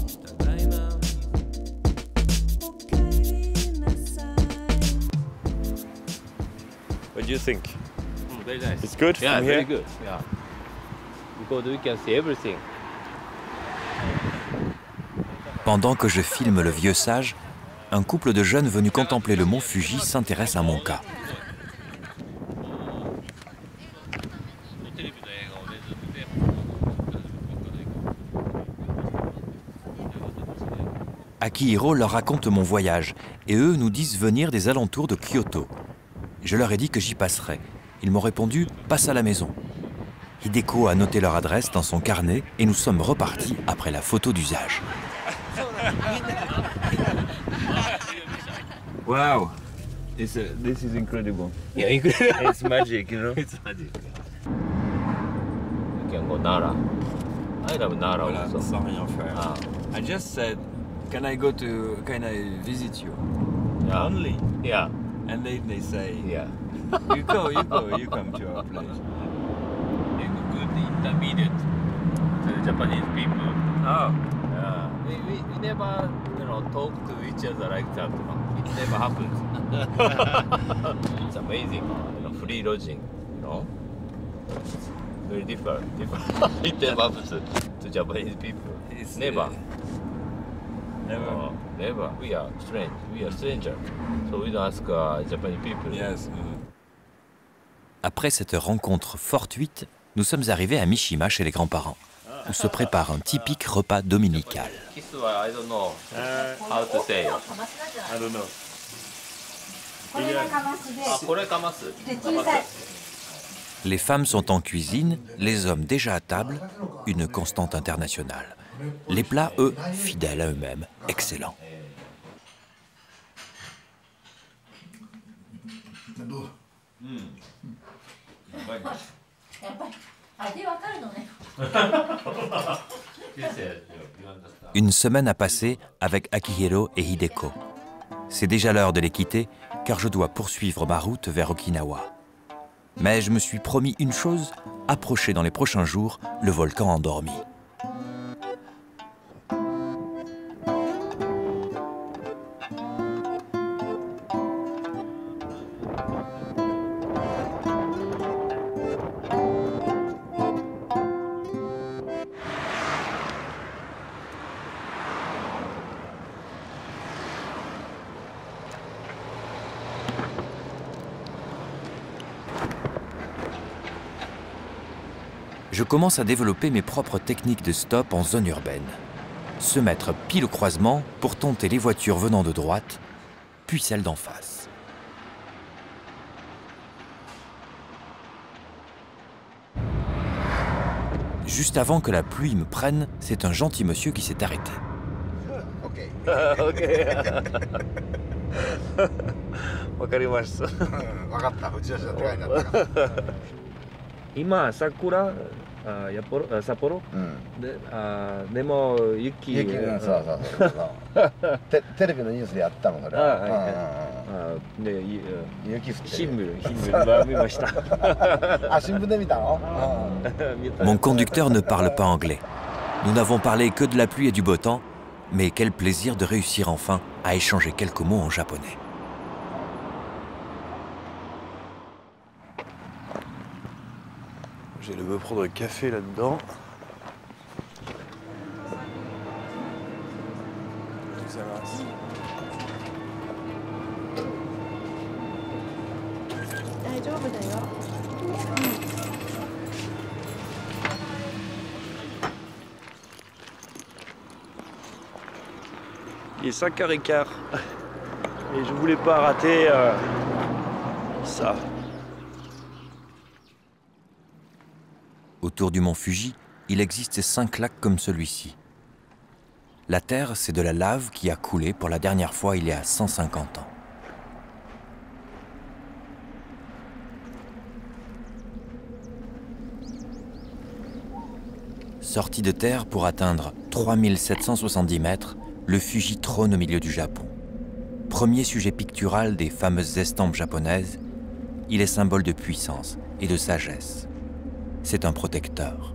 What do you think? Very nice. It's good Yeah, from very here? good. Yeah. Because we can see everything. Pendant que je filme le vieux sage, un couple de jeunes venus contempler le mont Fuji s'intéresse à mon cas. Akihiro leur raconte mon voyage et eux nous disent venir des alentours de Kyoto. Je leur ai dit que j'y passerais. Ils m'ont répondu « passe à la maison ». Hideko a noté leur adresse dans son carnet et nous sommes repartis après la photo d'usage. Wow, this is incredible. Yeah, incredible. It's magic, you know. It's magic. You can go Nara. I love Nara Voilà, also. sans rien faire. Ah. I just said, can I visit you? Yeah. Only. Yeah. And they say, Yeah. you come to our place. Good intermediate to the Japanese people. Oh. Yeah. We never, talk to each other like that. It never happens. It's amazing. Free lodging. It's very different. It never happens to Japanese people. It's never. Never. Never. We are strange. We are strangers. So we don't ask Japanese people. Yes. Après cette rencontre fortuite, nous sommes arrivés à Mishima chez les grands-parents, où se prépare un typique repas dominical. Kiss, I don't know how to say. I don't know. Les femmes sont en cuisine, les hommes déjà à table, une constante internationale. Les plats, eux, fidèles à eux-mêmes, excellents. Une semaine a passé avec Akihiro et Hideko. C'est déjà l'heure de les quitter, car je dois poursuivre ma route vers Okinawa. Mais je me suis promis une chose, approcher dans les prochains jours le volcan endormi. Je commence à développer mes propres techniques de stop en zone urbaine. Se mettre pile au croisement pour tenter les voitures venant de droite, puis celles d'en face. Juste avant que la pluie me prenne, c'est un gentil monsieur qui s'est arrêté. Ok. わかりました。わかった。うちは間違いなかった。今桜札幌、でも雪そうテレビのニュースでやったのそれで雪降って新聞見ました。新聞で見たのMon conducteur ne parle pas anglais. Nous n'avons parlé que de la pluie et du beau temps, mais quel plaisir de réussir enfin à échanger quelques mots en japonais. Je vais me prendre un café là-dedans. Ça va. Il est 5h15 et je voulais pas rater ça. Autour du mont Fuji, il existe 5 lacs comme celui-ci. La terre, c'est de la lave qui a coulé pour la dernière fois il y a 150 ans. Sorti de terre pour atteindre 3770 mètres, le Fuji trône au milieu du Japon. Premier sujet pictural des fameuses estampes japonaises, il est symbole de puissance et de sagesse. C'est un protecteur.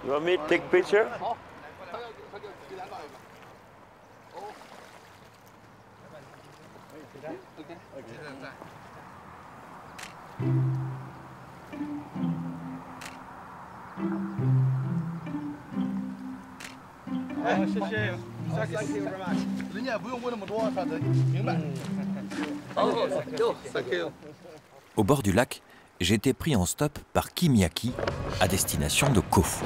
You want me to take a picture? Au bord du lac, j'ai été pris en stop par Kimiaki à destination de Kofu.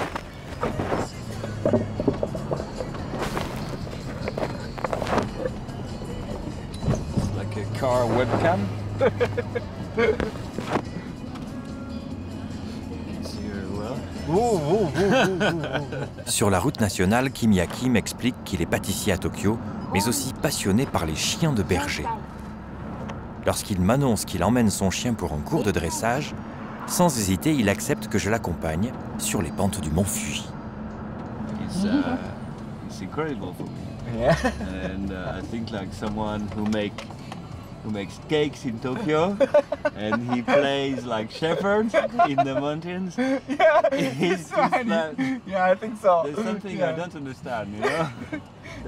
Like a car webcam. Sur la route nationale, Kimiaki m'explique qu'il est pâtissier à Tokyo, mais aussi passionné par les chiens de berger. Lorsqu'il m'annonce qu'il emmène son chien pour un cours de dressage, sans hésiter, il accepte que je l'accompagne sur les pentes du mont Fuji. It's incredible for me. Yeah. And I think like someone who makes cakes in Tokyo and he plays like shepherd in the mountains. Yeah, it's funny. like, Yeah, I think so. There's something I don't understand, you know?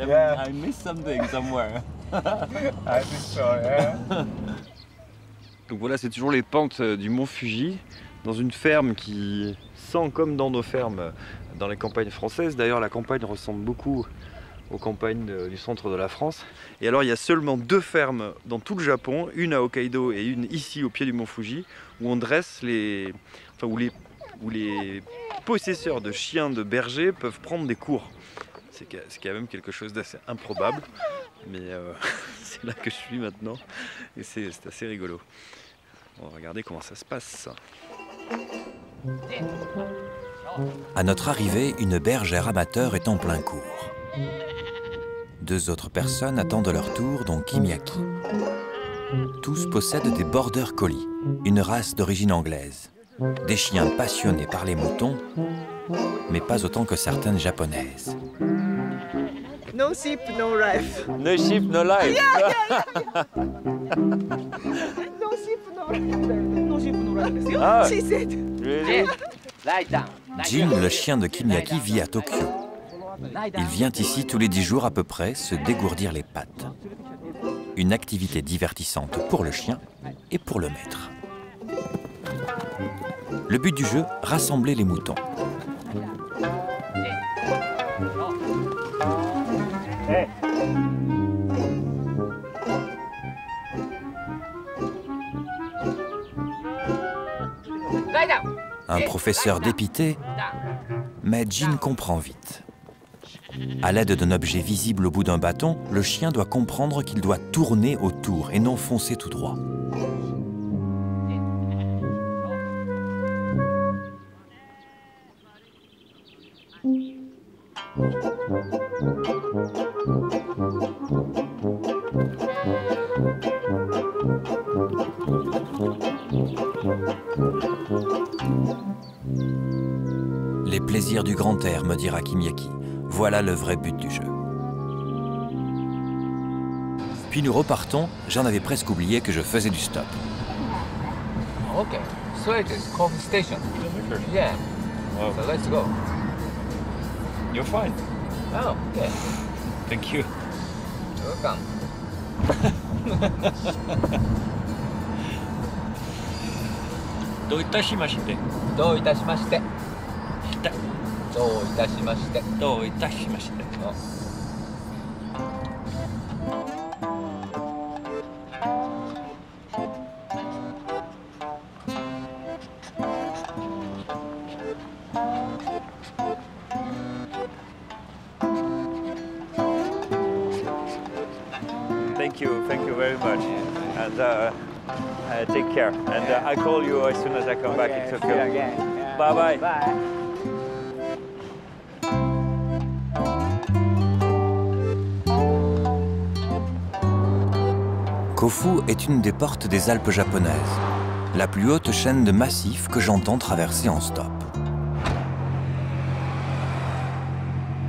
Yeah. I miss something somewhere. I think so, yeah. Donc voilà, c'est toujours les pentes du mont Fuji, dans une ferme qui sent comme dans nos fermes dans les campagnes françaises. D'ailleurs, la campagne ressemble beaucoup aux campagnes du centre de la France. Et alors, il y a seulement 2 fermes dans tout le Japon, une à Hokkaido et une ici au pied du mont Fuji, où on dresse les... Enfin, où les possesseurs de chiens de berger peuvent prendre des cours. C'est quand même quelque chose d'assez improbable, mais c'est là que je suis maintenant, et c'est assez rigolo. On va regarder comment ça se passe. À notre arrivée, une bergère amateur est en plein cours. 2 autres personnes attendent leur tour, dont Kimiaki. Tous possèdent des border collie, une race d'origine anglaise. Des chiens passionnés par les moutons, mais pas autant que certaines japonaises. No sheep, no life. No sheep, no life. No sheep, no life. No sheep, no life ですよ。Ah. She said. Really? Jin, le chien de Kimiaki, vit à Tokyo. Il vient ici tous les 10 jours à peu près se dégourdir les pattes. Une activité divertissante pour le chien et pour le maître. Le but du jeu, rassembler les moutons. Un professeur dépité, mais Jin comprend vite. À l'aide d'un objet visible au bout d'un bâton, le chien doit comprendre qu'il doit tourner autour et non foncer tout droit. Les plaisirs du grand air, me dira Kimiaki. Voilà le vrai but du jeu. Puis nous repartons, j'en avais presque oublié que je faisais du stop. Okay, so it is Kofu Station. Yeah. Wow. So let's go. You're fine. Oh, okay. Thank you. Welcome. どういたしまして。どういたしまして。した。どういたしまして。どういたしまして。Thank you very much. And take care. And I'll call you as soon as I come back in Tokyo. Bye bye. Kofu est une des portes des Alpes japonaises, la plus haute chaîne de massifs que j'entends traverser en stop.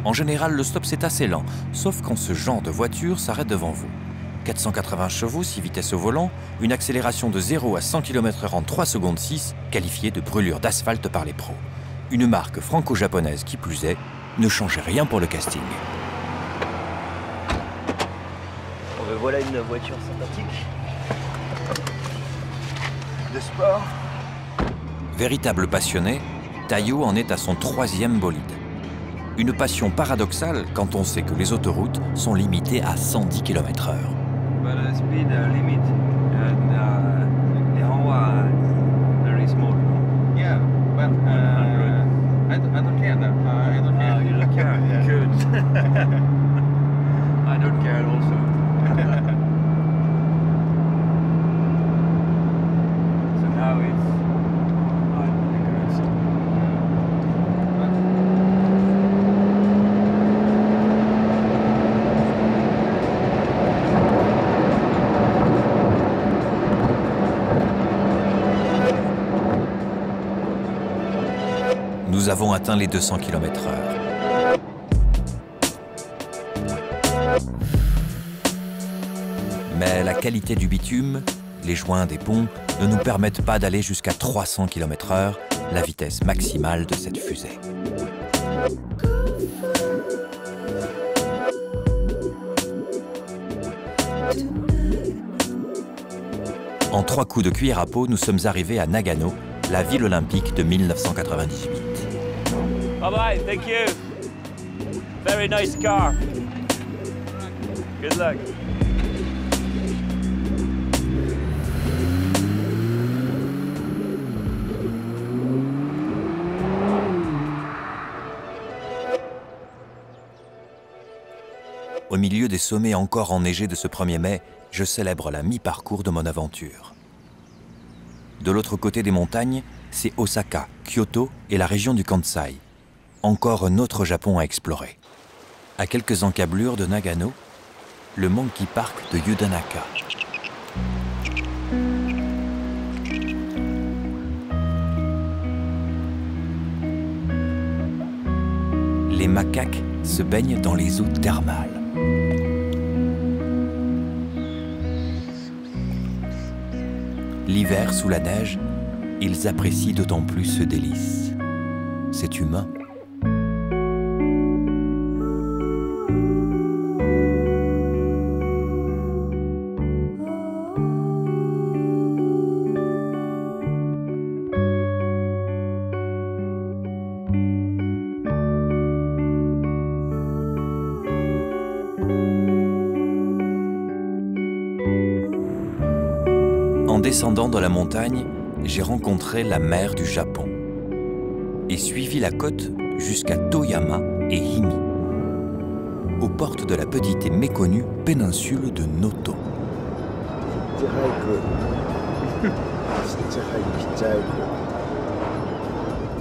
En général, le stop c'est assez lent, sauf quand ce genre de voiture s'arrête devant vous. 480 chevaux, 6 vitesses au volant, une accélération de 0 à 100 km/h en 3 secondes 6, qualifiée de brûlure d'asphalte par les pros. Une marque franco-japonaise qui plus est, ne changeait rien pour le casting. Voilà une voiture sympathique de sport. Véritable passionné, Taiyo en est à son 3e bolide. Une passion paradoxale quand on sait que les autoroutes sont limitées à 110 km/h. But speed limit and the Honda very small. Yeah, but I don't care. I don't care. You don't care? Yeah. Good. I don't care also. So now it's Nous avons atteint les 200 km/h. Mais la qualité du bitume, les joints des ponts, ne nous permettent pas d'aller jusqu'à 300 km/h, la vitesse maximale de cette fusée. En 3 coups de cuillère à peau, nous sommes arrivés à Nagano, la ville olympique de 1998. Bye bye, thank you. Very nice car. Good luck. Au milieu des sommets encore enneigés de ce 1er mai, je célèbre la mi-parcours de mon aventure. De l'autre côté des montagnes, c'est Osaka, Kyoto et la région du Kansai. Encore un autre Japon à explorer. À quelques encablures de Nagano, le Monkey Park de Yudanaka. Les macaques se baignent dans les eaux thermales. L'hiver, sous la neige, ils apprécient d'autant plus ce délice. C'est humain. En descendant de la montagne, j'ai rencontré la mer du Japon et suivi la côte jusqu'à Toyama et Himi, aux portes de la petite et méconnue péninsule de Noto.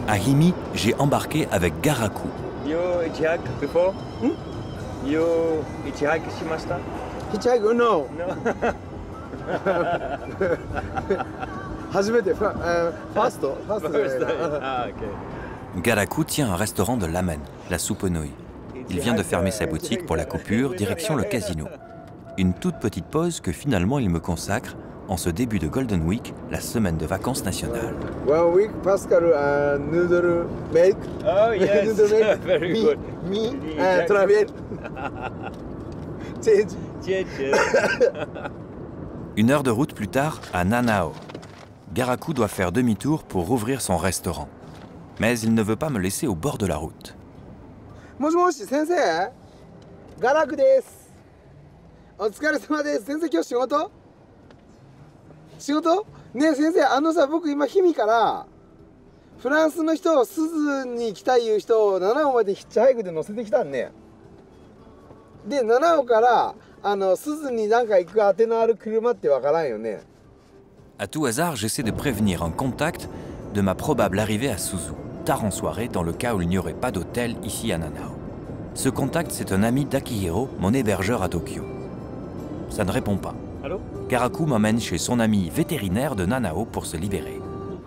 À Himi, j'ai embarqué avec Garaku. You hitchhike before? You hitchhike shimashita? Hitchhike? No. Garaku tient un restaurant de ramen, la soupe aux nouilles. Il vient de fermer sa boutique pour la coupure, direction le casino. Une toute petite pause que finalement il me consacre en ce début de Golden Week, la semaine de vacances nationales. 1 week Pascal noodle make. Oh yes, noodle make. very good. Me travel. Change. Une heure de route plus tard, à Nanao. Garaku doit faire demi-tour pour rouvrir son restaurant. Mais il ne veut pas me laisser au bord de la route. Moshi, sensei. Garaku desu. Otsukaresama desu. Sensei, kyou shigoto? Shigoto? Ne, sensei, sa, boku ima Himi kara フランスの人を鈴に行きたいいう人を七尾までヒッチハイクで乗せてきたんね。で、七尾から鈴になんか行く当てのある車ってわからんよね。À tout hasard, j'essaie de prévenir un contact de ma probable arrivée à Suzu, tard en soirée, dans le cas où il n'y aurait pas d'hôtel ici à Nanao. Ce contact, c'est un ami d'Akihiro, mon hébergeur à Tokyo. Ça ne répond pas. Allô? Garaku m'emmène chez son ami vétérinaire de Nanao pour se libérer.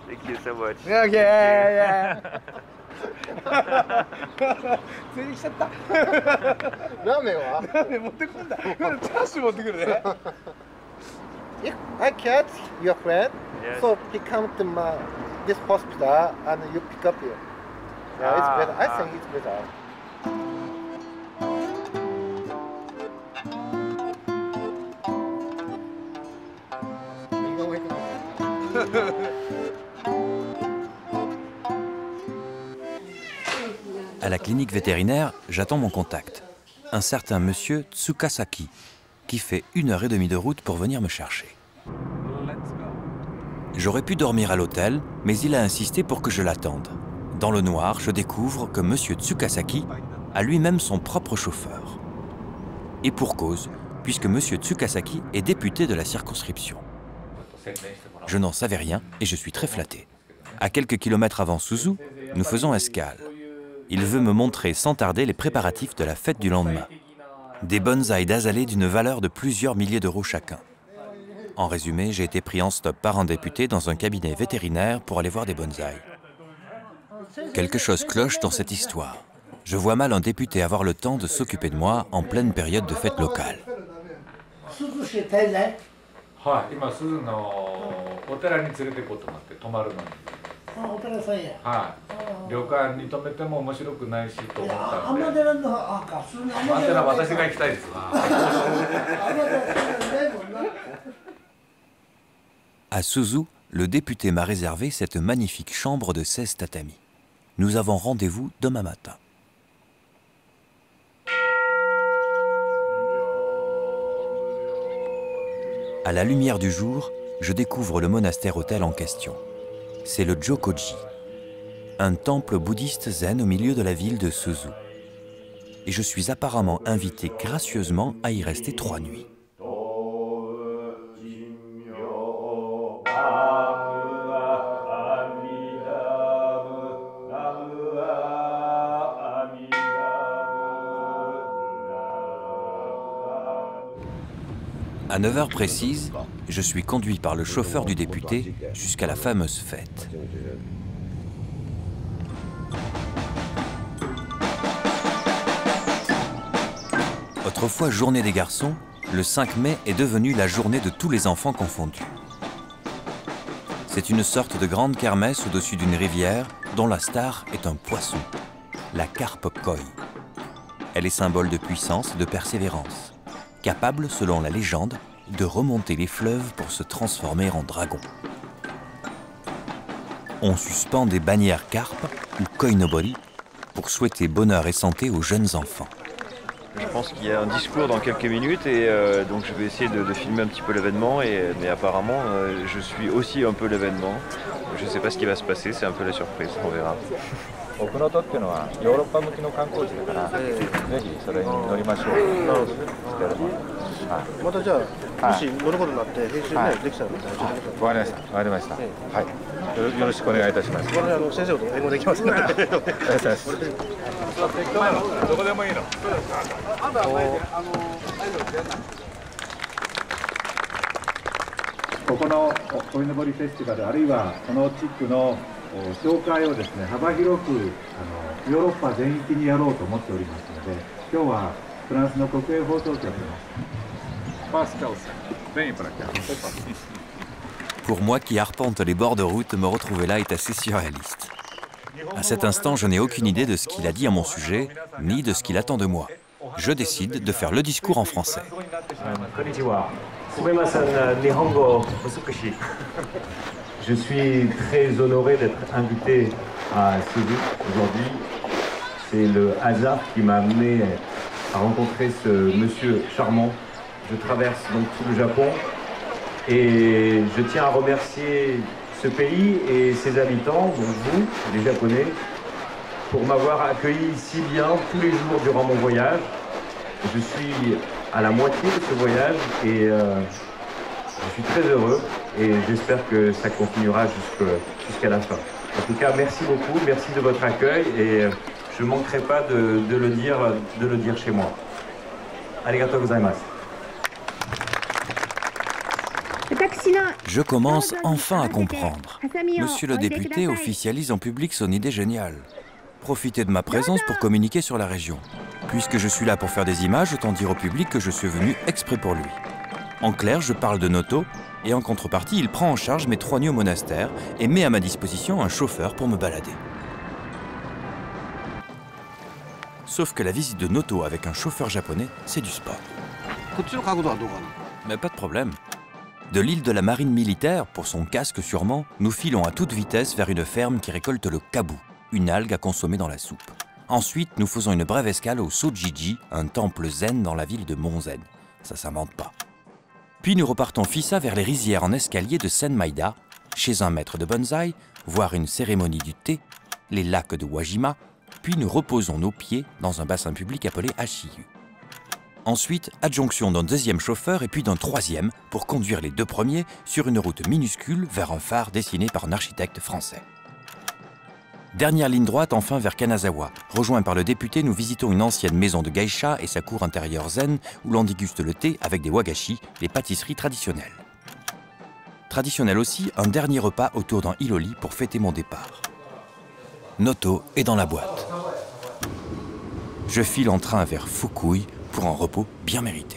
Thank you so much. Okay, yeah. 連れてきちゃった。ラーメンは？ラーメン持ってくんだ。今度チャーシュー持ってくるね。If I catch your friend, so he come to this hospital and you pick up you. Yeah, it's better. I think it's better. À la clinique vétérinaire, j'attends mon contact, un certain monsieur Tsukasaki, qui fait 1h30 de route pour venir me chercher. J'aurais pu dormir à l'hôtel, mais il a insisté pour que je l'attende. Dans le noir, je découvre que monsieur Tsukasaki a lui-même son propre chauffeur. Et pour cause, puisque monsieur Tsukasaki est député de la circonscription. Je n'en savais rien et je suis très flatté. À quelques kilomètres avant Suzu, nous faisons escale. Il veut me montrer sans tarder les préparatifs de la fête du lendemain. Des bonsaïs d'azalée d'une valeur de plusieurs milliers d'euros chacun. En résumé, j'ai été pris en stop par un député dans un cabinet vétérinaire pour aller voir des bonsaïs. Quelque chose cloche dans cette histoire. Je vois mal un député avoir le temps de s'occuper de moi en pleine période de fête locale. À Suzu, le député m'a réservé cette magnifique chambre de 16 tatamis. Nous avons rendez-vous demain matin. À la lumière du jour, je découvre le monastère-hôtel en question. C'est le Jokoji, un temple bouddhiste zen au milieu de la ville de Suzu. Et je suis apparemment invité gracieusement à y rester 3 nuits. À 9h précises, je suis conduit par le chauffeur du député jusqu'à la fameuse fête. Autrefois journée des garçons, le 5 mai est devenu la journée de tous les enfants confondus. C'est une sorte de grande kermesse au-dessus d'une rivière dont la star est un poisson, la carpe koi. Elle est symbole de puissance et de persévérance, capable, selon la légende, de remonter les fleuves pour se transformer en dragon. On suspend des bannières carpe ou koinobori pour souhaiter bonheur et santé aux jeunes enfants. Je pense qu'il y a un discours dans quelques minutes et donc je vais essayer de filmer un petit peu l'événement, mais apparemment je suis aussi un peu l'événement. Je ne sais pas ce qui va se passer, c'est un peu la surprise, on verra. 奥能登っていうのはヨーロッパ向きの観光地だから、ぜひそれに乗りましょう。なるほど。またじゃあ、もし乗ることになって編集ねできたらわかりました。わかりました。はい。よろしくお願いいたします。これ先生と英語できますので。ありがとうございます。どこでもいいの。ここの鯉のぼりフェスティバル、あるいはこの地区の紹介をですね、幅広くヨーロッパ全域にやろうと思っておりますので、今日はフランスの国営放送局のPour moi qui arpente les bords de route, me retrouver là est assez surréaliste. À cet instant, je n'ai aucune idée de ce qu'il a dit à mon sujet, ni de ce qu'il attend de moi. Je décide de faire le discours en français. Je suis très honoré d'être invité à Suzu aujourd'hui. C'est le hasard qui m'a amené à rencontrer ce monsieur charmant. Je traverse donc tout le Japon et je tiens à remercier ce pays et ses habitants, donc vous, les Japonais, pour m'avoir accueilli si bien tous les jours durant mon voyage. Je suis à la moitié de ce voyage et je suis très heureux et j'espère que ça continuera jusqu'à la fin. En tout cas, merci beaucoup, merci de votre accueil et je ne manquerai pas de le dire chez moi. Arigatou gozaimasu. Je commence enfin à comprendre. Monsieur le député officialise en public son idée géniale. Profiter de ma présence pour communiquer sur la région. Puisque je suis là pour faire des images, autant dire au public que je suis venu exprès pour lui. En clair, je parle de Noto, et en contrepartie, il prend en charge mes 3 nuits au monastère et met à ma disposition un chauffeur pour me balader. Sauf que la visite de Noto avec un chauffeur japonais, c'est du sport. Mais pas de problème. De l'île de la marine militaire, pour son casque sûrement, nous filons à toute vitesse vers une ferme qui récolte le kabu, une algue à consommer dans la soupe. Ensuite, nous faisons une brève escale au Sojiji, un temple zen dans la ville de Monzen. Ça s'invente pas. Puis nous repartons Fissa vers les rizières en escalier de Senmaida, chez un maître de bonsaï, voir une cérémonie du thé, les lacs de Wajima, puis nous reposons nos pieds dans un bassin public appelé Ashiyu. Ensuite, adjonction d'un deuxième chauffeur et puis d'un troisième pour conduire les deux premiers sur une route minuscule vers un phare dessiné par un architecte français. Dernière ligne droite enfin vers Kanazawa. Rejoint par le député, nous visitons une ancienne maison de geisha et sa cour intérieure zen où l'on déguste le thé avec des wagashi, les pâtisseries traditionnelles. Traditionnel aussi, un dernier repas autour d'un iloli pour fêter mon départ. Noto est dans la boîte. Je file en train vers Fukui pour un repos bien mérité.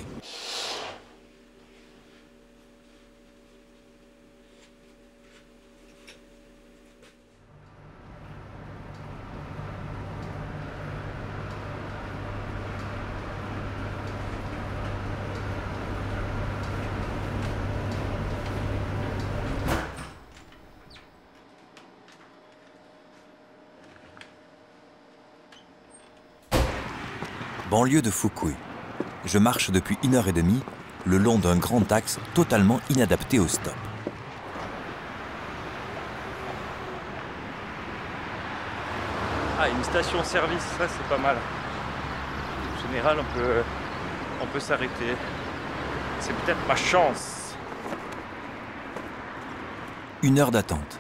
Banlieue de Fukui. Je marche depuis 1h30 le long d'un grand axe totalement inadapté au stop. Ah, une station-service, ça c'est pas mal. En général, on peut s'arrêter. C'est peut-être ma chance. 1 heure d'attente.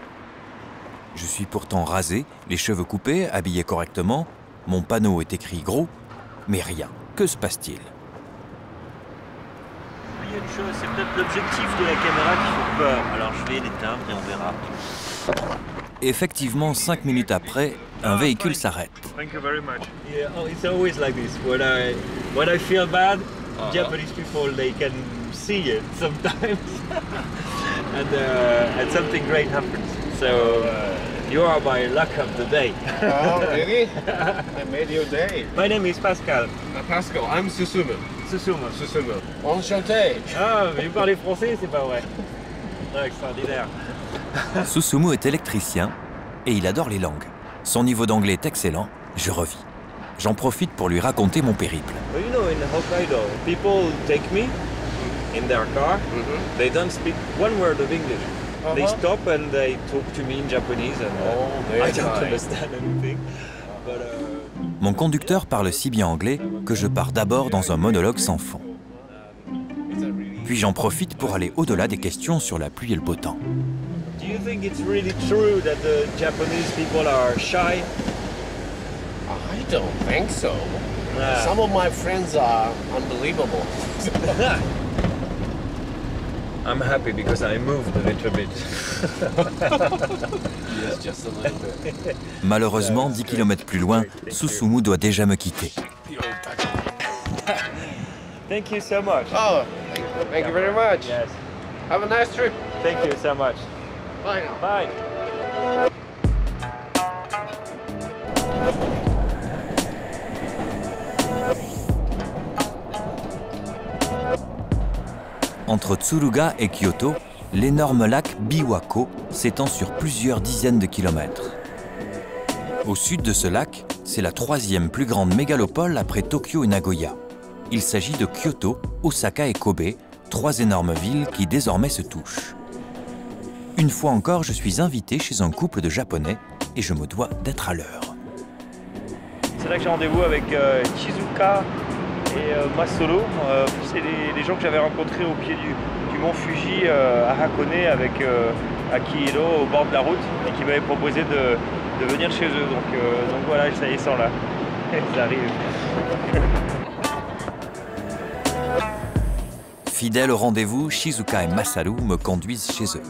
Je suis pourtant rasé, les cheveux coupés, habillé correctement. Mon panneau est écrit gros, mais rien. Que se passe-t-il? Il y a une chose, c'est peut-être l'objectif de la caméra qui fait peur. Alors je vais l'éteindre et on verra. Effectivement, 5 minutes après, un véhicule s'arrête. Thank you very much. Yeah, oh, it's always like this. When I feel bad, Japanese people they can see it sometimes, and something great happens. So you are my luck of the day. Oh, really? I made your day. My name is Pascal. Pascal, I'm Susumu. Susumu. Susumu. Enchanté. Ah, mais vous parlez français, c'est pas vrai. Ah, extraordinaire. Susumu est électricien et il adore les langues. Son niveau d'anglais est excellent, je revis. J'en profite pour lui raconter mon périple. Well, you know, in Hokkaido, people take me in their car. They don't speak one word of English. They stop and they talk to me in Japanese and I don't understand anything. But, Mon conducteur parle si bien anglais que je pars d'abord dans un monologue sans fond. Puis j'en profite pour aller au-delà des questions sur la pluie et le beau temps. Do you think it's really true that the Japanese people are shy? I don't think so. Some of my friends are unbelievable. I'm happy because I moved a little bit. Yes, just a little bit. Malheureusement, 10 km plus loin, Susumu doit déjà me quitter. Thank you so much. Oh, thank you very much. Yes. Have a nice trip. Thank you so much. Bye now. Bye. Entre Tsuruga et Kyoto, l'énorme lac Biwako s'étend sur plusieurs dizaines de kilomètres. Au sud de ce lac, c'est la 3e plus grande mégalopole après Tokyo et Nagoya. Il s'agit de Kyoto, Osaka et Kobe, 3 énormes villes qui désormais se touchent. Une fois encore, je suis invité chez un couple de Japonais et je me dois d'être à l'heure. C'est là que j'ai rendez-vous avec Shizuka et Masolo. C'est les gens que j'avais rencontrés au pied du mont Fuji à Hakone avec Akihiro au bord de la route et qui m'avaient proposé de venir chez eux. Donc voilà, ça y est, ils sont là. Ils arrivent. Fidèle au rendez-vous, Shizuka et Masaru me conduisent chez eux.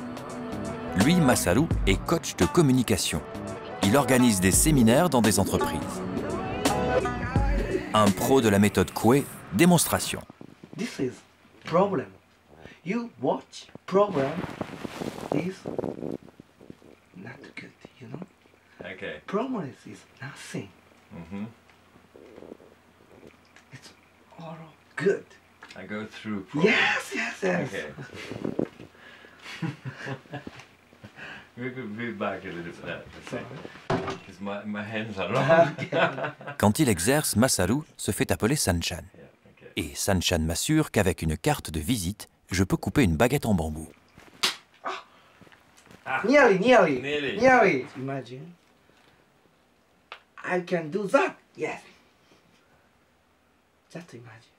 Lui, Masaru, est coach de communication. Il organise des séminaires dans des entreprises. Un pro de la méthode Coué, démonstration. This is problem. You watch program is not good, you know? Okay. Problem is nothing. good. I go through. Yes, yes, yes. Okay. We could be back a little bit. Because my hands are long. Quand il exerce, Masaru se fait appeler Sanchan. Et Sanchan m'assure qu'avec une carte de visite, je peux couper une baguette en bambou. Nearly. Imagine. I can do that. Yes. Just imagine.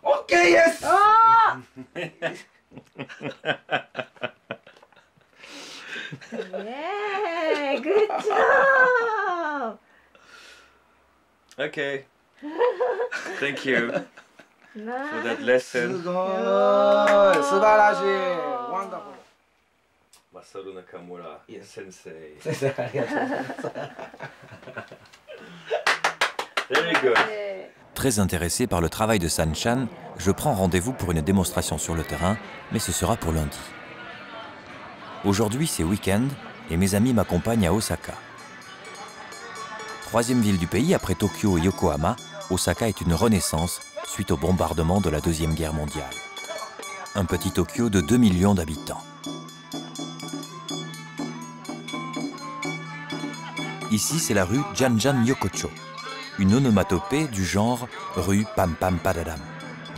Okay, yes. Ah! Yeah, good job. Okay. Thank you for that lesson. すごい、素晴らしい。Wonderful. Masaru Nakamura, sensei. Very good. Très intéressé par le travail de Sanchan, je prends rendez-vous pour une démonstration sur le terrain, mais ce sera pour lundi. Aujourd'hui, c'est week-end et mes amis m'accompagnent à Osaka. Troisième ville du pays après Tokyo et Yokohama, Osaka est une renaissance suite au bombardement de la Deuxième Guerre mondiale. Un petit Tokyo de 2 millions d'habitants. Ici, c'est la rue Janjan Yokocho, une onomatopée du genre rue Pam Pam Padadam,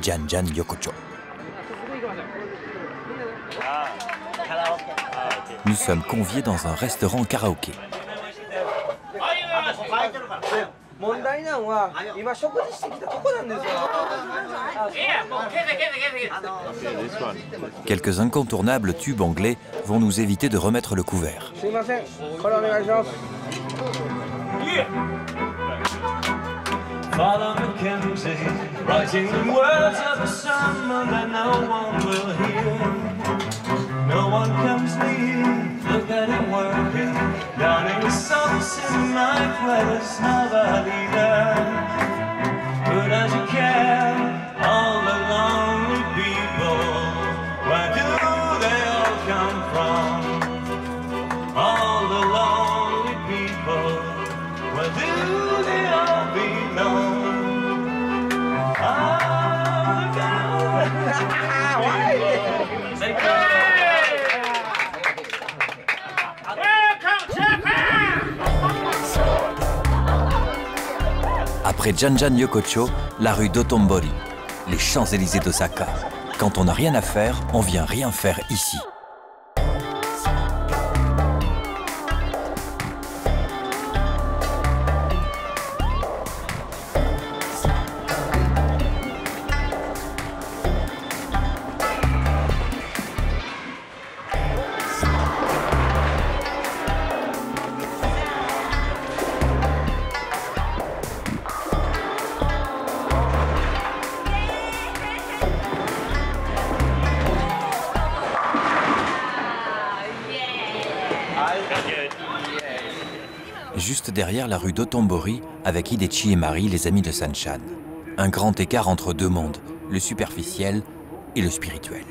Janjan Yokocho. Nous sommes conviés dans un restaurant karaoké. Quelques incontournables tubes anglais vont nous éviter de remettre le couvert. Father Mackenzie, writing the words of a sermon that no one will hear. No one comes near, look at him working, down in the sun, sitting night where there's nobody there. But as you care, all the lonely people, where do they all come from? All the lonely people, where do they all belong? Après Janjan Yokocho, la rue d'Otombori, les Champs-Élysées d'Osaka. Quand on n'a rien à faire, on vient rien faire ici. Juste derrière la rue d'Otombori, avec Hidechi et Marie, les amis de Sanchan. Un grand écart entre deux mondes, le superficiel et le spirituel.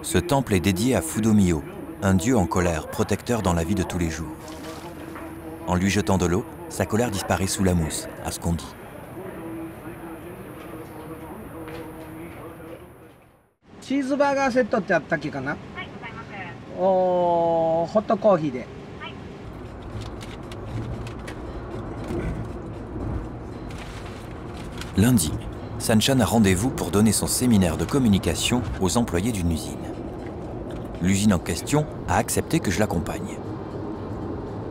Ce temple est dédié à Fudomyo, un dieu en colère, protecteur dans la vie de tous les jours. En lui jetant de l'eau, sa colère disparaît sous la mousse, à ce qu'on dit. Cheeseburger set ってあったっけかな？ホットコーヒーで。Lundi, Sanchan a rendez-vous pour donner son séminaire de communication aux employés d'une usine. L'usine en question a accepté que je l'accompagne.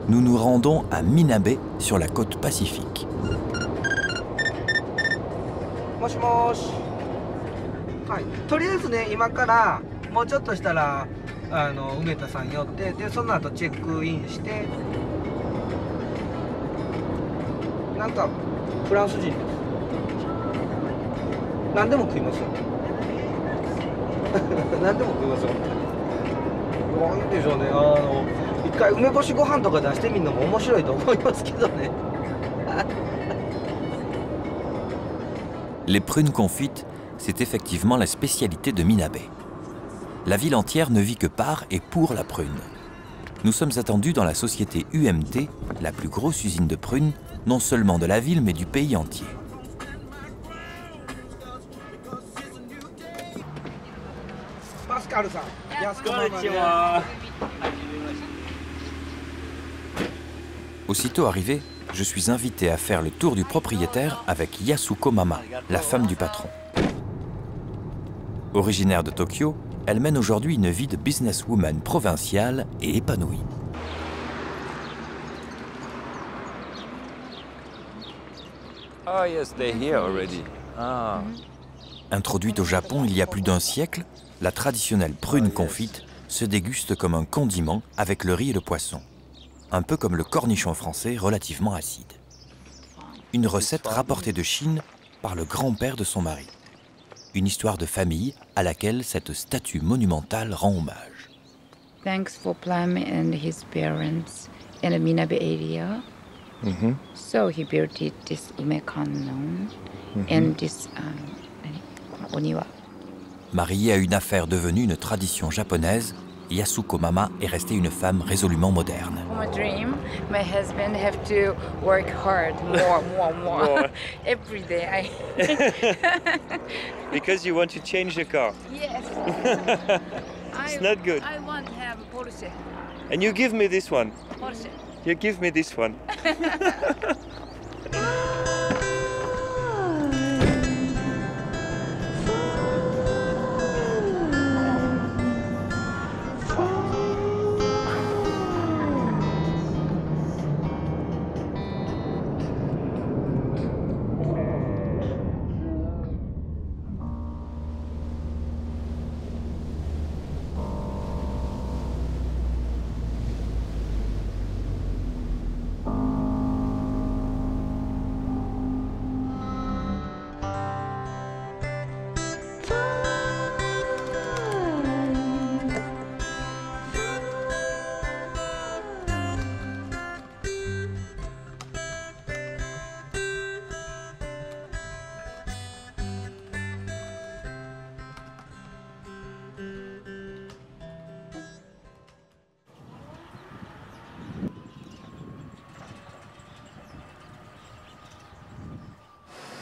Nous nous rendons à Minabe, sur la côte pacifique. もしもし。はい。とりあえずね、今からもうちょっとしたら梅田さん寄って、でその後チェックインして、なんかフランス人です。何でも食いますよ。何でも食いますよ。なんでしょうね、一回梅干しご飯とか出してみるのも面白いと思いますけどね。Les prunes confites, c'est effectivement la spécialité de Minabe. La ville entière ne vit que par et pour la prune. nous sommes attendus dans la société UMT, la plus grosse usine de prunes, non seulement de la ville, mais du pays entier. Aussitôt arrivé, je suis invité à faire le tour du propriétaire avec Yasuko Mama, la femme du patron. Originaire de Tokyo, elle mène aujourd'hui une vie de businesswoman provinciale et épanouie. Oh yes, they're here already. Ah. Introduite au Japon il y a plus d'un siècle, la traditionnelle prune confite se déguste comme un condiment avec le riz et le poisson. Un peu comme le cornichon français relativement acide. Une recette rapportée de Chine par le grand-père de son mari. Une histoire de famille à laquelle cette statue monumentale rend hommage. Thanks for Plum and his parents in the Minabe area. So he built this Imekannon and this Oniwa. Mariée à une affaire devenue une tradition japonaise, Yasuko Mama est restée une femme résolument moderne. My dream, my husband have to work hard more. Every day. Because you want to change the car. Yes. It's not good. I want to have Porsche. And you give me this one. Porsche. You give me this one.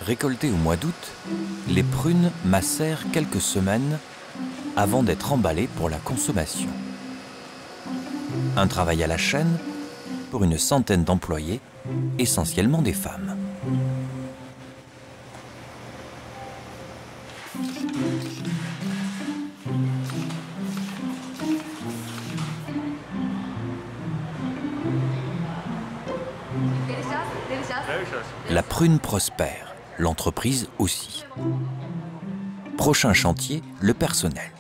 Récoltées au mois d'août, les prunes macèrent quelques semaines avant d'être emballées pour la consommation. Un travail à la chaîne pour une centaine d'employés, essentiellement des femmes. La prune prospère, l'entreprise aussi. Prochain chantier, le personnel.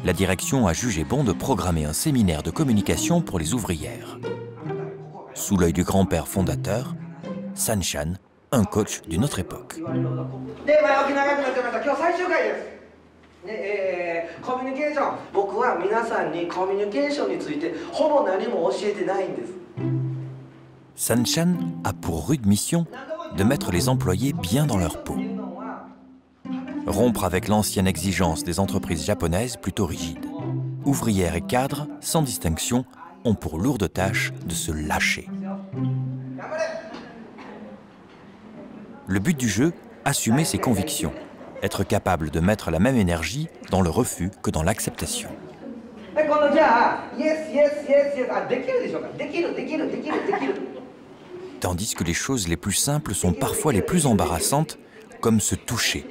La direction a jugé bon de programmer un séminaire de communication pour les ouvrières. Sous l'œil du grand-père fondateur, Sanchan, un coach d'une autre époque. Sanchan a pour rude mission de mettre les employés bien dans leur peau. Rompre avec l'ancienne exigence des entreprises japonaises plutôt rigides. Ouvrières et cadres, sans distinction, ont pour lourde tâche de se lâcher. Le but du jeu, assumer ses convictions, être capable de mettre la même énergie dans le refus que dans l'acceptation. Tandis que les choses les plus simples sont parfois les plus embarrassantes, comme se toucher.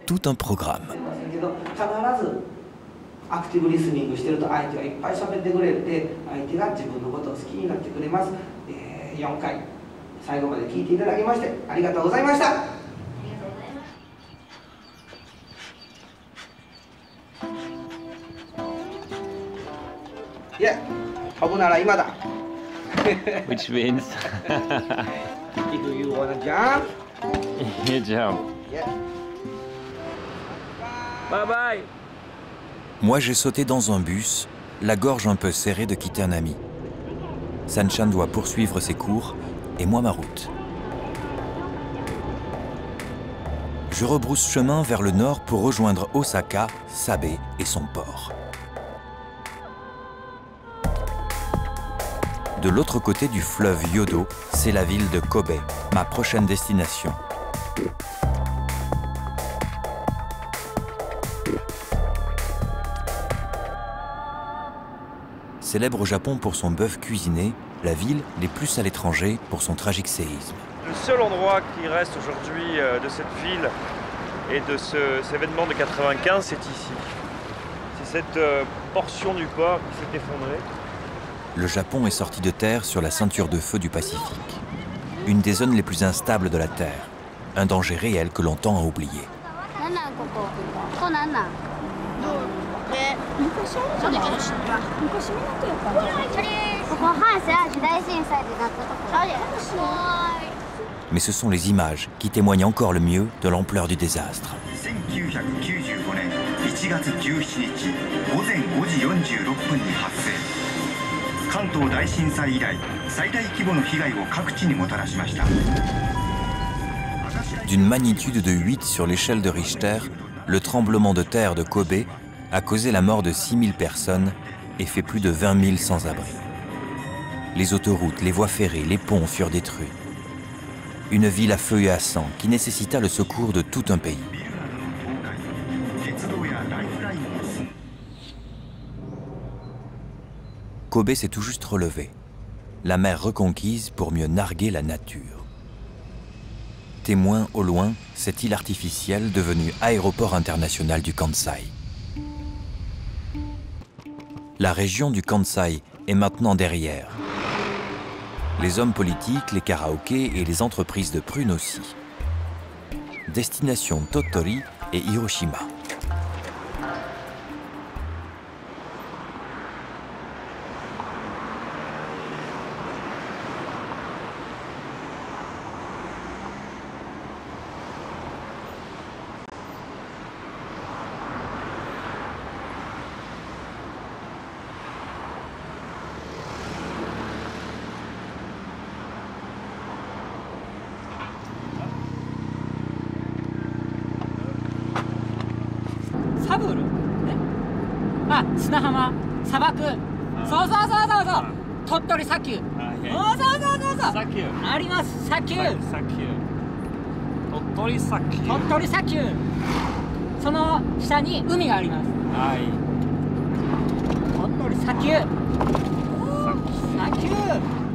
Tout un programme. Which means if you wanna jump, you jump. Yeah. Bye bye. Moi, j'ai sauté dans un bus, la gorge un peu serrée de quitter un ami. Sanchan doit poursuivre ses cours et moi ma route. Je rebrousse chemin vers le nord pour rejoindre Osaka, Sabe et son port. De l'autre côté du fleuve Yodo, c'est la ville de Kobe, ma prochaine destination. Célèbre au Japon pour son bœuf cuisiné, la ville l'est plus à l'étranger pour son tragique séisme. Le seul endroit qui reste aujourd'hui de cette ville et de cet événement de 95, c'est ici. C'est cette portion du port qui s'est effondrée. Le Japon est sorti de terre sur la ceinture de feu du Pacifique. Une des zones les plus instables de la Terre. Un danger réel que l'on tend à oublier. Mais ce sont les images qui témoignent encore le mieux de l'ampleur du désastre. D'une magnitude de 8 sur l'échelle de Richter, le tremblement de terre de Kobe a causé la mort de 6000 personnes et fait plus de 20 000 sans-abri. Les autoroutes, les voies ferrées, les ponts furent détruits. Une ville à feu et à sang qui nécessita le secours de tout un pays. Kobe s'est tout juste relevé. La mer reconquise pour mieux narguer la nature. Témoin au loin, cette île artificielle devenue aéroport international du Kansai. La région du Kansai est maintenant derrière. Les hommes politiques, les karaokés et les entreprises de prunes aussi. Destination Tottori et Hiroshima.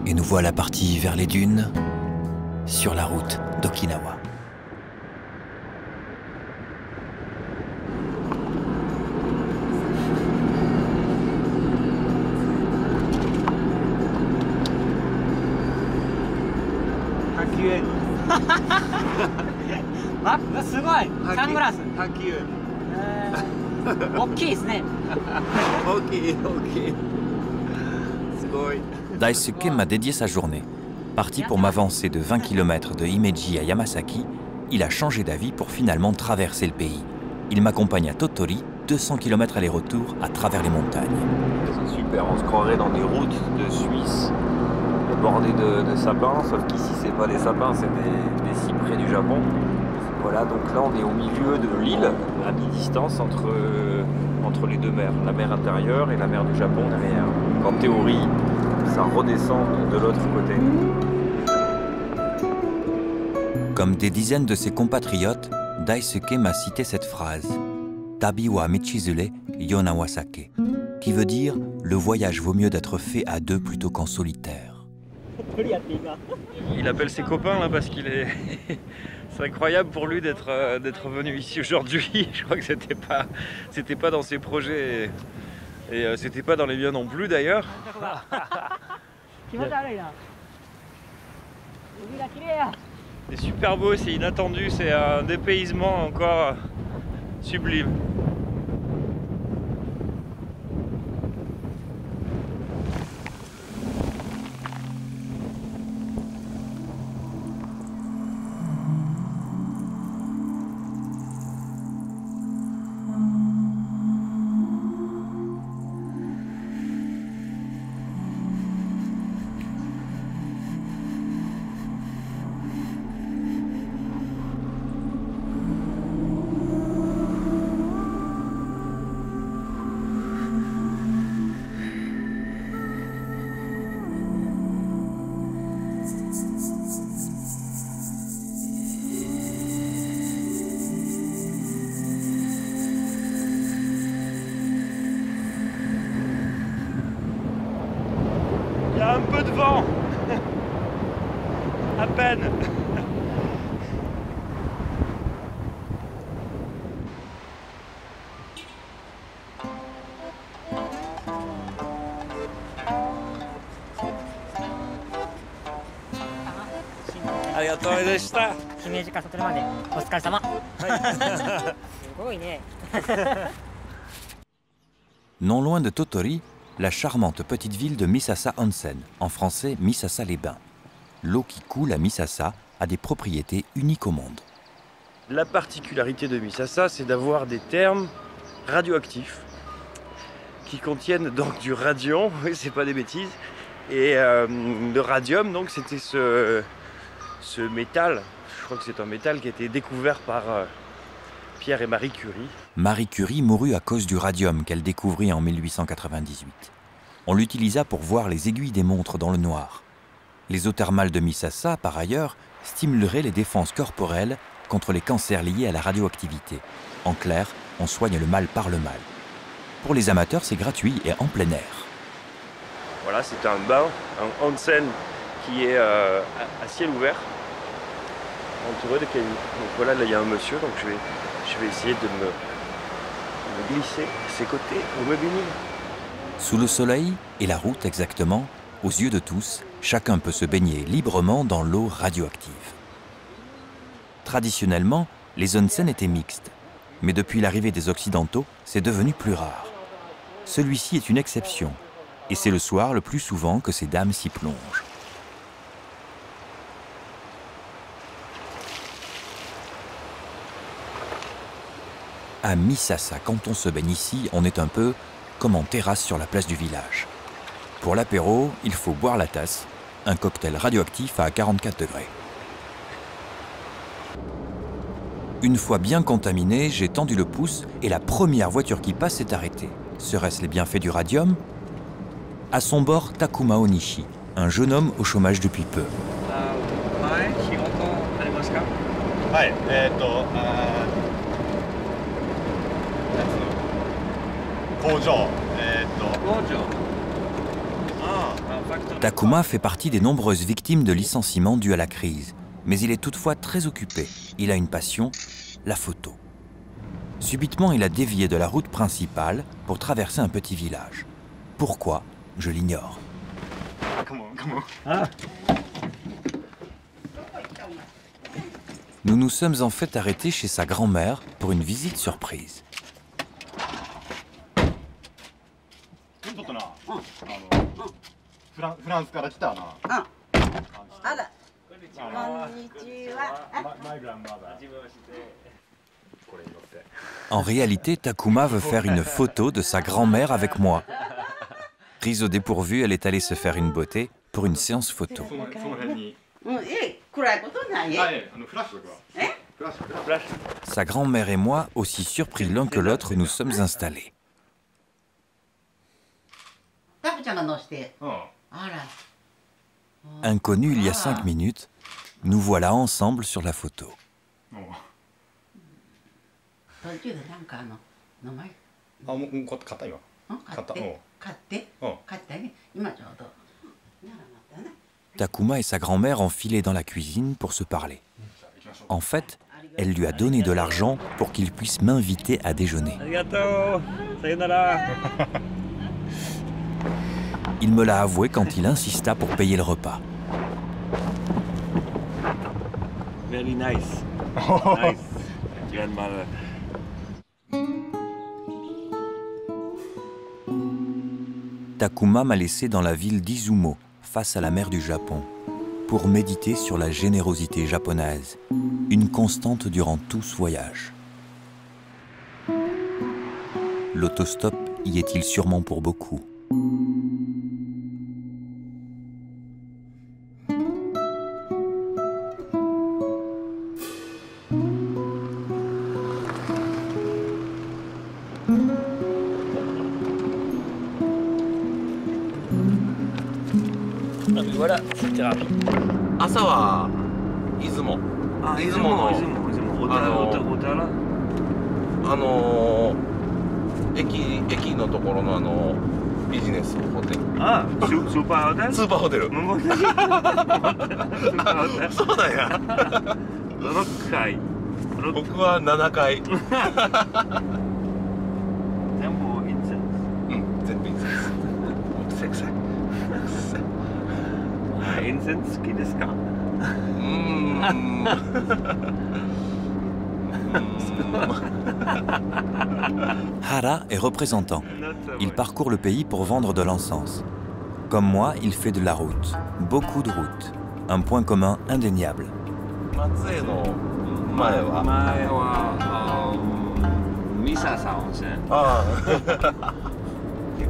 Et nous voilà partis vers les dunes, sur la route d'Okinawa. Daisuke m'a dédié sa journée. Parti pour m'avancer de 20 km de Himeji à Yamasaki, il a changé d'avis pour finalement traverser le pays. Il m'accompagne à Tottori, 200 km aller-retour à travers les montagnes. C'est super, on se croirait dans des routes de Suisse bordées de sapins, sauf qu'ici c'est pas des sapins, c'est des cyprès du Japon. Voilà, donc là on est au milieu de l'île, à mi-distance entre les deux mers, la mer intérieure et la mer du Japon derrière. En théorie, ça redescend de l'autre côté. Comme des dizaines de ses compatriotes, Daisuke m'a cité cette phrase « Tabi wa michizure yonawasake » qui veut dire « Le voyage vaut mieux d'être fait à deux plutôt qu'en solitaire ». Il appelle ses copains là parce qu'il est... C'est incroyable pour lui d'être venu ici aujourd'hui. Je crois que c'était pas dans ses projets et c'était pas dans les miens non plus d'ailleurs. C'est super beau, c'est inattendu, c'est un dépaysement encore sublime. À peine. Non loin de Totori, la charmante petite ville de Misasa Onsen, en français Misasa-les-Bains. L'eau qui coule à Misasa a des propriétés uniques au monde. La particularité de Misasa, c'est d'avoir des thermes radioactifs qui contiennent donc du radium, oui, c'est pas des bêtises, et le radium, donc c'était ce métal, je crois que c'est un métal qui a été découvert par Pierre et Marie Curie. Marie Curie mourut à cause du radium qu'elle découvrit en 1898. On l'utilisa pour voir les aiguilles des montres dans le noir. Les eaux thermales de Misasa, par ailleurs, stimuleraient les défenses corporelles contre les cancers liés à la radioactivité. En clair, on soigne le mal par le mal. Pour les amateurs, c'est gratuit et en plein air. Voilà, c'est un bain, un onsen qui est à ciel ouvert, entouré de cailloux. Donc voilà, là il y a un monsieur, donc je vais essayer de me glisser à ses côtés pour me baigner. Sous le soleil et la route exactement, aux yeux de tous, chacun peut se baigner librement dans l'eau radioactive. Traditionnellement, les onsen étaient mixtes, mais depuis l'arrivée des Occidentaux, c'est devenu plus rare. Celui-ci est une exception, et c'est le soir le plus souvent que ces dames s'y plongent. À Misasa, quand on se baigne ici, on est un peu comme en terrasse sur la place du village. Pour l'apéro, il faut boire la tasse, un cocktail radioactif à 44 degrés. Une fois bien contaminé, j'ai tendu le pouce et la première voiture qui passe s'est arrêtée. Serait-ce les bienfaits du radium? À son bord, Takuma Onishi, un jeune homme au chômage depuis peu. Takuma fait partie des nombreuses victimes de licenciements dus à la crise, mais il est toutefois très occupé. Il a une passion, la photo. Subitement, il a dévié de la route principale pour traverser un petit village. Pourquoi? Je l'ignore. Nous nous sommes en fait arrêtés chez sa grand-mère pour une visite surprise. En réalité, Takuma veut faire une photo de sa grand-mère avec moi. Prise au dépourvu, elle est allée se faire une beauté pour une séance photo. Sa grand-mère et moi, aussi surpris l'un que l'autre, nous sommes installés. Inconnus il y a 5 minutes, nous voilà ensemble sur la photo. Takuma et sa grand-mère ont filé dans la cuisine pour se parler. En fait, elle lui a donné de l'argent pour qu'il puisse m'inviter à déjeuner. Il me l'a avoué quand il insista pour payer le repas. Very nice. Nice. Grandmother. Takuma m'a laissé dans la ville d'Izumo, face à la mer du Japon, pour méditer sur la générosité japonaise, une constante durant tout ce voyage. L'autostop y est-il sûrement pour beaucoup? Voilà, c'était rapide. 朝は出雲。出雲の駅のところのビジネスホテル。あ、スーパーホテル？スーパーホテル。そうだよ。6階。僕は7階。全部インセンス。うん、全部インセンス。臭い臭い。インセンス好きですか？Hara est représentant. Il parcourt le pays pour vendre de l'encens. Comme moi, il fait de la route. Beaucoup de routes. Un point commun indéniable. 松江の前は三笹温泉。あ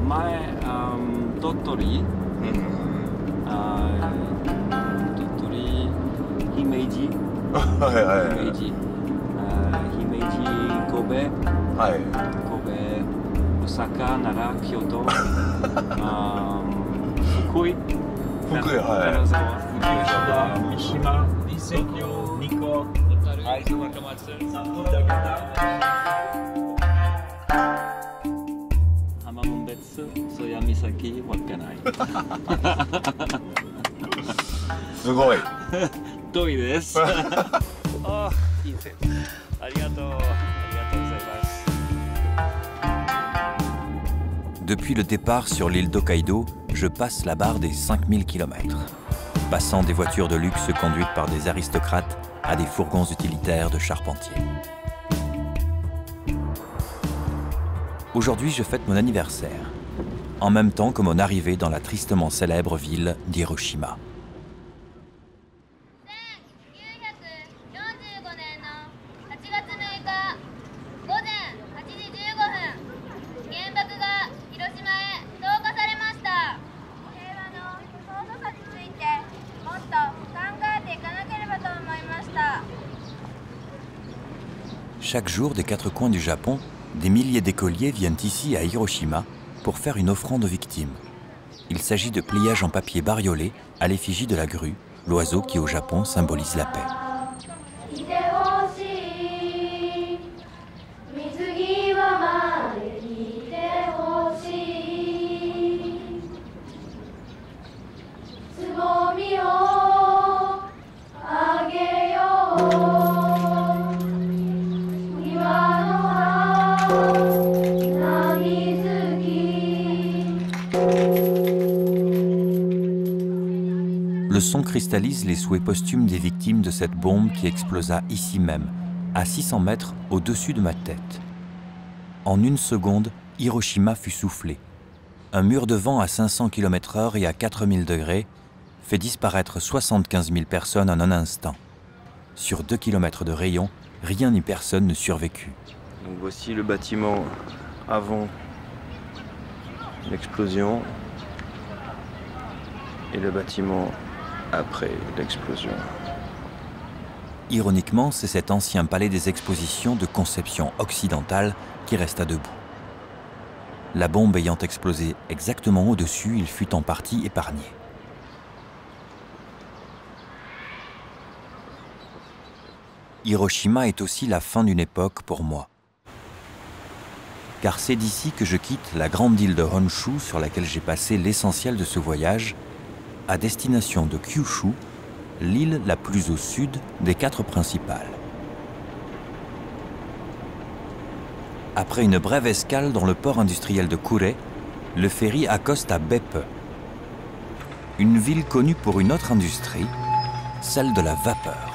前、鳥取、鳥取、姫路、はいはい。姫路、神戸、はい。大阪、奈良、京都、福井、金沢、三島、二関、二子、会津若松、札幌、浜門別、曽谷岬、稚内。すごい。遠いです。あ、いいですね。ありがとう。ありがとうございます。Depuis le départ sur l'île d'Hokkaido, je passe la barre des 5000 km, passant des voitures de luxe conduites par des aristocrates à des fourgons utilitaires de charpentiers. Aujourd'hui, je fête mon anniversaire, en même temps que mon arrivée dans la tristement célèbre ville d'Hiroshima. Chaque jour, des quatre coins du Japon, des milliers d'écoliers viennent ici à Hiroshima pour faire une offrande aux victimes. Il s'agit de pliages en papier bariolé à l'effigie de la grue, l'oiseau qui au Japon symbolise la paix. Le son cristallise les souhaits posthumes des victimes de cette bombe qui explosa ici même, à 600 mètres au-dessus de ma tête. En une seconde, Hiroshima fut soufflé. Un mur de vent à 500 km/h et à 4000 degrés fait disparaître 75 000 personnes en un instant. Sur 2 km de rayon, rien ni personne ne survécut. Donc voici le bâtiment avant l'explosion et le bâtiment après l'explosion. Ironiquement, c'est cet ancien palais des expositions de conception occidentale qui resta debout. La bombe ayant explosé exactement au-dessus, il fut en partie épargné. Hiroshima est aussi la fin d'une époque pour moi. Car c'est d'ici que je quitte la grande île de Honshu sur laquelle j'ai passé l'essentiel de ce voyage, à destination de Kyushu, l'île la plus au sud des 4 principales. Après une brève escale dans le port industriel de Kure, le ferry accoste à Beppe, une ville connue pour une autre industrie, celle de la vapeur.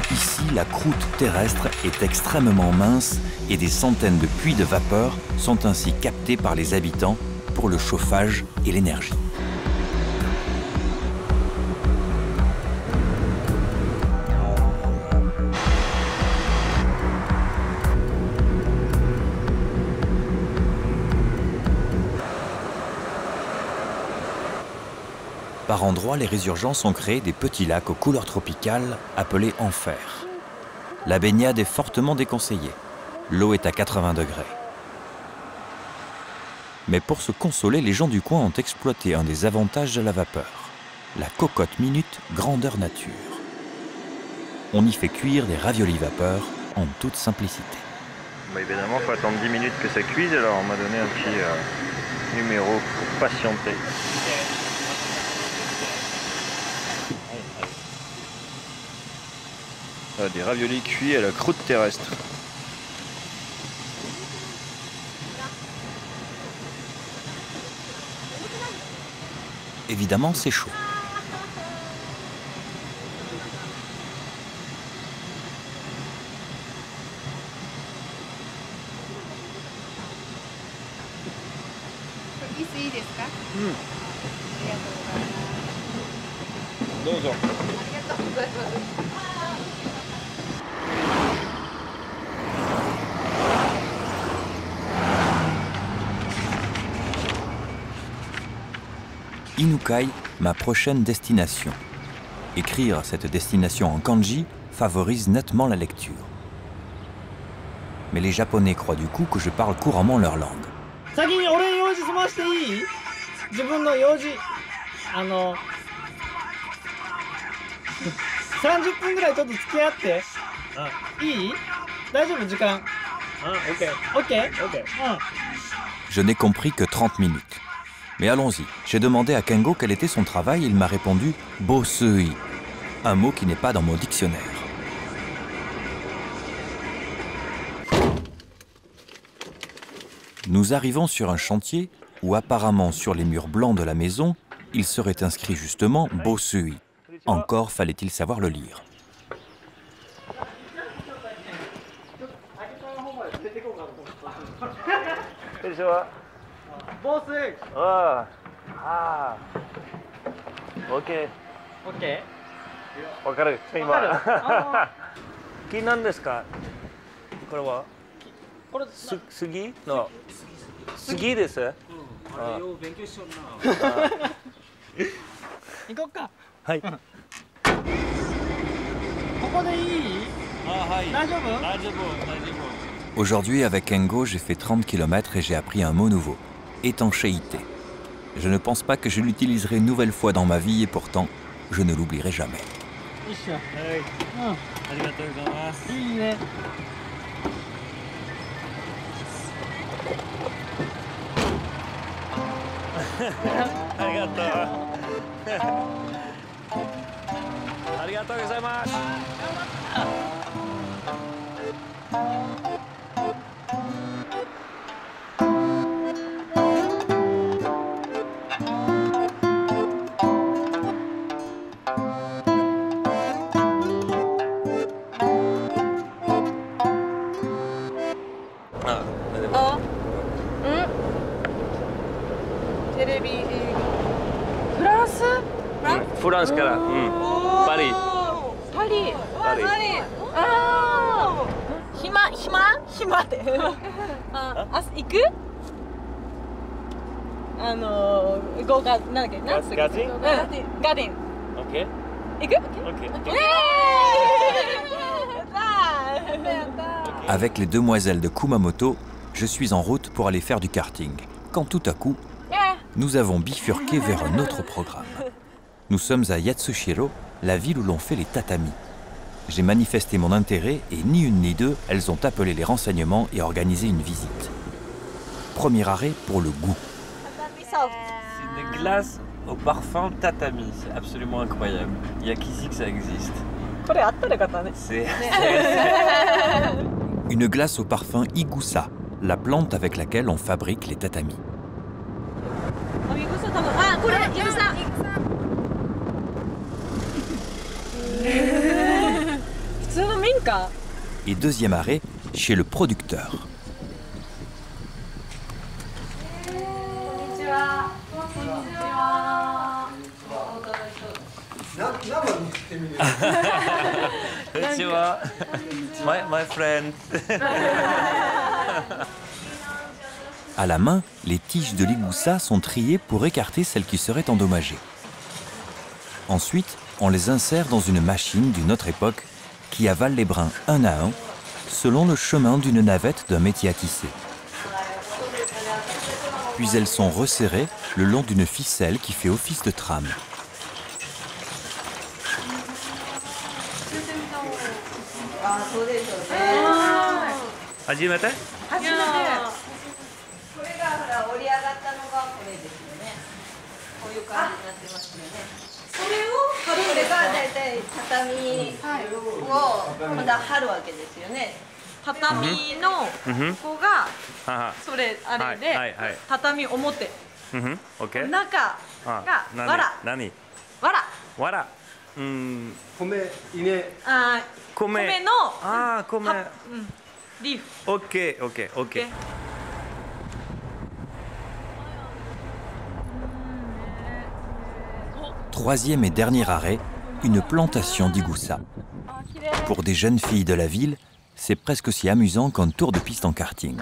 Ici, la croûte terrestre est extrêmement mince et des centaines de puits de vapeur sont ainsi captés par les habitants pour le chauffage et l'énergie. Par endroits, les résurgences ont créé des petits lacs aux couleurs tropicales appelés enfers. La baignade est fortement déconseillée. L'eau est à 80 degrés. Mais pour se consoler, les gens du coin ont exploité un des avantages de la vapeur, la cocotte minute grandeur nature. On y fait cuire des raviolis vapeur en toute simplicité. Bah évidemment, il faut attendre 10 minutes que ça cuise, alors on m'a donné un petit numéro pour patienter. Des raviolis cuits à la croûte terrestre. Évidemment, c'est chaud. Inukai, ma prochaine destination. Écrire cette destination en kanji favorise nettement la lecture. Mais les Japonais croient du coup que je parle couramment leur langue. 先に俺用事済ましていい？自分の用事30分ぐらいちょっと付き合って。いい？大丈夫時間。OK。Je n'ai compris que 30 minutes. Mais allons-y, j'ai demandé à Kengo quel était son travail et il m'a répondu « Bosui », un mot qui n'est pas dans mon dictionnaire. Nous arrivons sur un chantier où apparemment sur les murs blancs de la maison, il serait inscrit justement « Bosui ». Encore fallait-il savoir le lire. OK。わかる。今。木なんですか？これは？杉の。杉です。よう勉強しような。行こうか。はい。ここでいい？大丈夫？ Aujourd'hui, avec Kengo, j'ai fait 30 km et j'ai appris un mot nouveau. Étanchéité. Je ne pense pas que je l'utiliserai une nouvelle fois dans ma vie et pourtant, je ne l'oublierai jamais. France から、パリ。暇って行く？ゴーガなんだっけ？ガーデン。ガーデン。OK。行く？OK。Avec les demoiselles de Kumamoto, je suis en route pour aller faire du karting. Quand tout à coup, nous avons bifurqué vers un autre programme. Nous sommes à Yatsushiro, la ville où l'on fait les tatamis. J'ai manifesté mon intérêt et ni une ni deux, elles ont appelé les renseignements et organisé une visite. Premier arrêt pour le goût. C'est une glace au parfum tatami, c'est absolument incroyable. Il n'y a qu'ici que ça existe. C'est... Une glace au parfum Igusa, la plante avec laquelle on fabrique les tatamis. Et deuxième arrêt, chez le producteur. My friend. À la main, les tiges de l'Igusa sont triées pour écarter celles qui seraient endommagées. Ensuite, on les insère dans une machine d'une autre époque qui avale les brins un à un, selon le chemin d'une navette d'un métier à tisser. Puis elles sont resserrées le long d'une ficelle qui fait office de trame. 初めて？初めて。これがほら折り上がったのがこれですよね。こういう感じになってますよね。それをこれがだいたい畳をまだ貼るわけですよね。畳のここがそれあれで畳表。中がわら。何？わら。わら。米稲。米の米。リーフ。オッケーオッケーオッケー。Troisième et dernier arrêt, une plantation d'Igoussa. Pour des jeunes filles de la ville, c'est presque aussi amusant qu'un tour de piste en karting.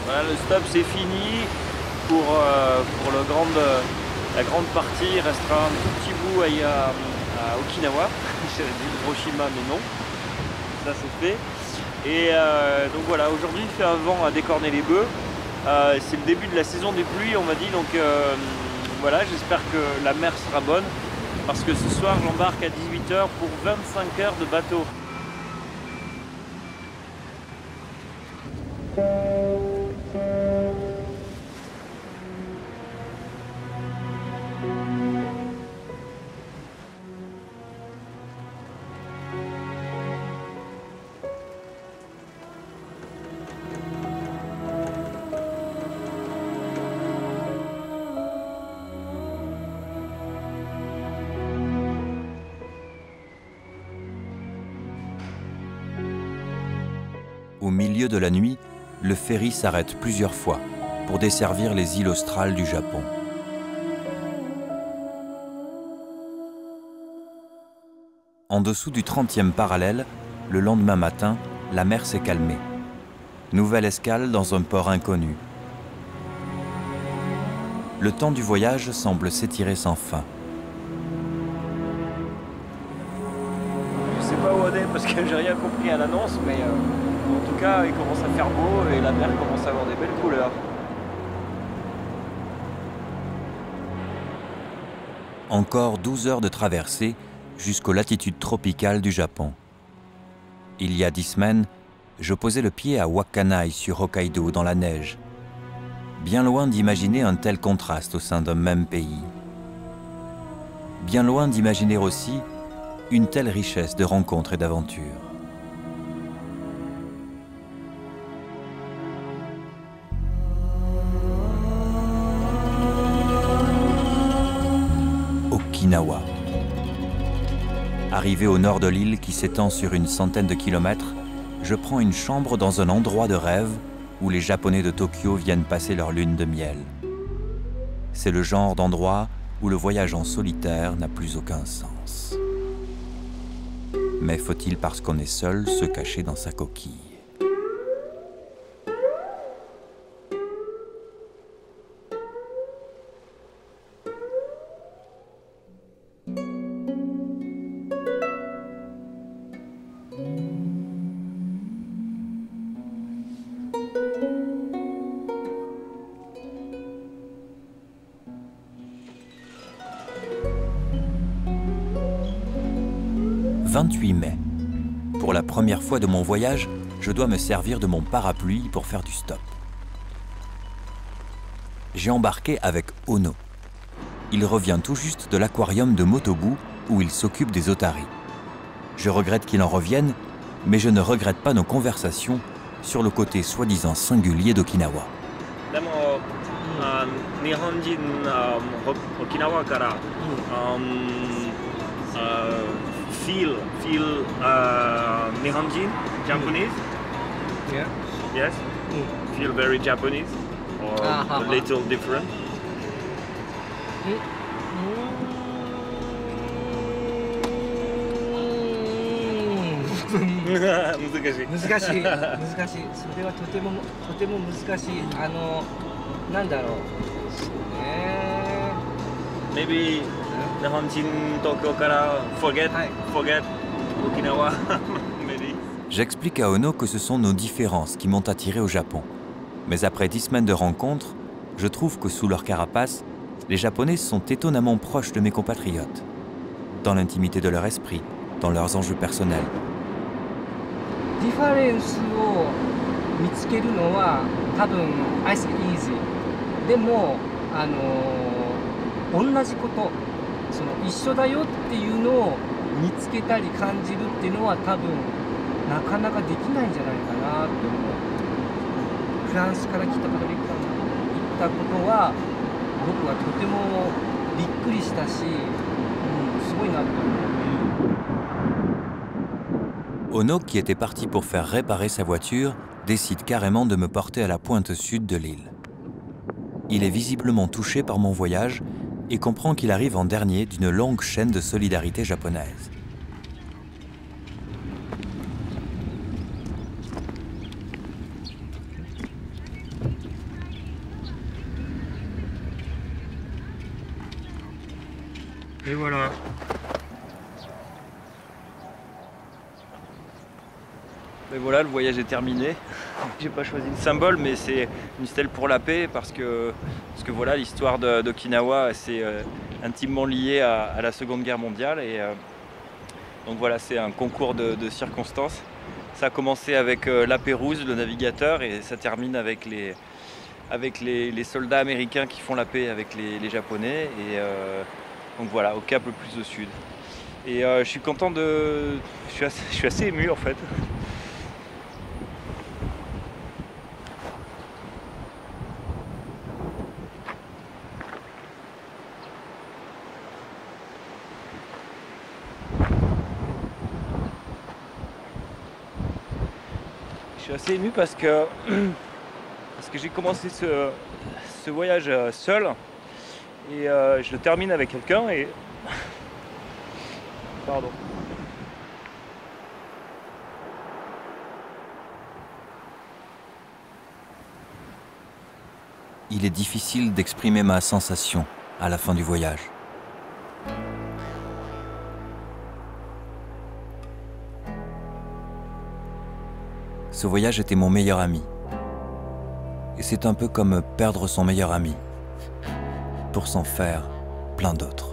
Voilà, le stop c'est fini pour la grande partie. Il restera un tout petit bout à Okinawa. J'allais dire Hiroshima mais non, ça c'est fait. Et donc voilà, aujourd'hui il fait un vent à décorner les bœufs. C'est le début de la saison des pluies on m'a dit, donc voilà, j'espère que la mer sera bonne parce que ce soir j'embarque à 18 h pour 25 heures de bateau. Au milieu de la nuit, le ferry s'arrête plusieurs fois pour desservir les îles australes du Japon. En dessous du 30e parallèle, le lendemain matin, la mer s'est calmée. Nouvelle escale dans un port inconnu. Le temps du voyage semble s'étirer sans fin. Je sais pas où on est parce que j'ai rien compris à l'annonce, mais en tout cas il commence à faire beau et la mer commence à avoir des belles couleurs. Encore 12 heures de traversée jusqu'aux latitudes tropicales du Japon. Il y a 10 semaines, je posais le pied à Wakkanai sur Hokkaido dans la neige. Bien loin d'imaginer un tel contraste au sein d'un même pays. Bien loin d'imaginer aussi une telle richesse de rencontres et d'aventures. Okinawa. Arrivé au nord de l'île qui s'étend sur une centaine de kilomètres, je prends une chambre dans un endroit de rêve où les Japonais de Tokyo viennent passer leur lune de miel. C'est le genre d'endroit où le voyage en solitaire n'a plus aucun sens. Mais faut-il, parce qu'on est seul, se cacher dans sa coquille? « 28 mai. Pour la première fois de mon voyage, je dois me servir de mon parapluie pour faire du stop. J'ai embarqué avec Ono. Il revient tout juste de l'aquarium de Motobu où il s'occupe des otaries. Je regrette qu'il en revienne, mais je ne regrette pas nos conversations sur le côté soi-disant singulier d'Okinawa. Feel Nihonjin, Japanese? Yeah. Yes? Feel very Japanese? Or a little different?難しいそれはとても難しいなんだろうね Maybe Nihonjin Tokyo kara forget Okinawa maybe. J'explique à Ono que ce sont nos différences qui m'ont attiré au Japon. Mais après 10 semaines de rencontres, je trouve que sous leur carapace, les Japonais sont étonnamment proches de mes compatriotes. Dans l'intimité de leur esprit, dans leurs enjeux personnels. ディファレンスを見つけるのは多分 I think easy でも同じこと一緒だよっていうのを見つけたり感じるっていうのは多分なかなかできないんじゃないかなと思う。フランスから来たカトリックが言ったことは僕はとてもびっくりしたし、すごいなと思う。Ono, qui était parti pour faire réparer sa voiture, décide carrément de me porter à la pointe sud de l'île. Il est visiblement touché par mon voyage et comprend qu'il arrive en dernier d'une longue chaîne de solidarité japonaise. Et voilà. Et voilà, le voyage est terminé. J'ai pas choisi le symbole, mais c'est une stèle pour la paix parce que voilà, l'histoire d'Okinawa, c'est intimement lié à la Seconde Guerre mondiale. Et donc voilà, c'est un concours de circonstances. Ça a commencé avec la Pérouse, le navigateur, et ça termine avec les soldats américains qui font la paix avec les Japonais. Et donc voilà, au cap le plus au sud. Et je suis content de... Je suis assez ému en fait. Je suis assez ému parce que j'ai commencé ce voyage seul et je le termine avec quelqu'un et... Pardon. Il est difficile d'exprimer ma sensation à la fin du voyage. Ce voyage était mon meilleur ami. Et c'est un peu comme perdre son meilleur ami, pour s'en faire plein d'autres.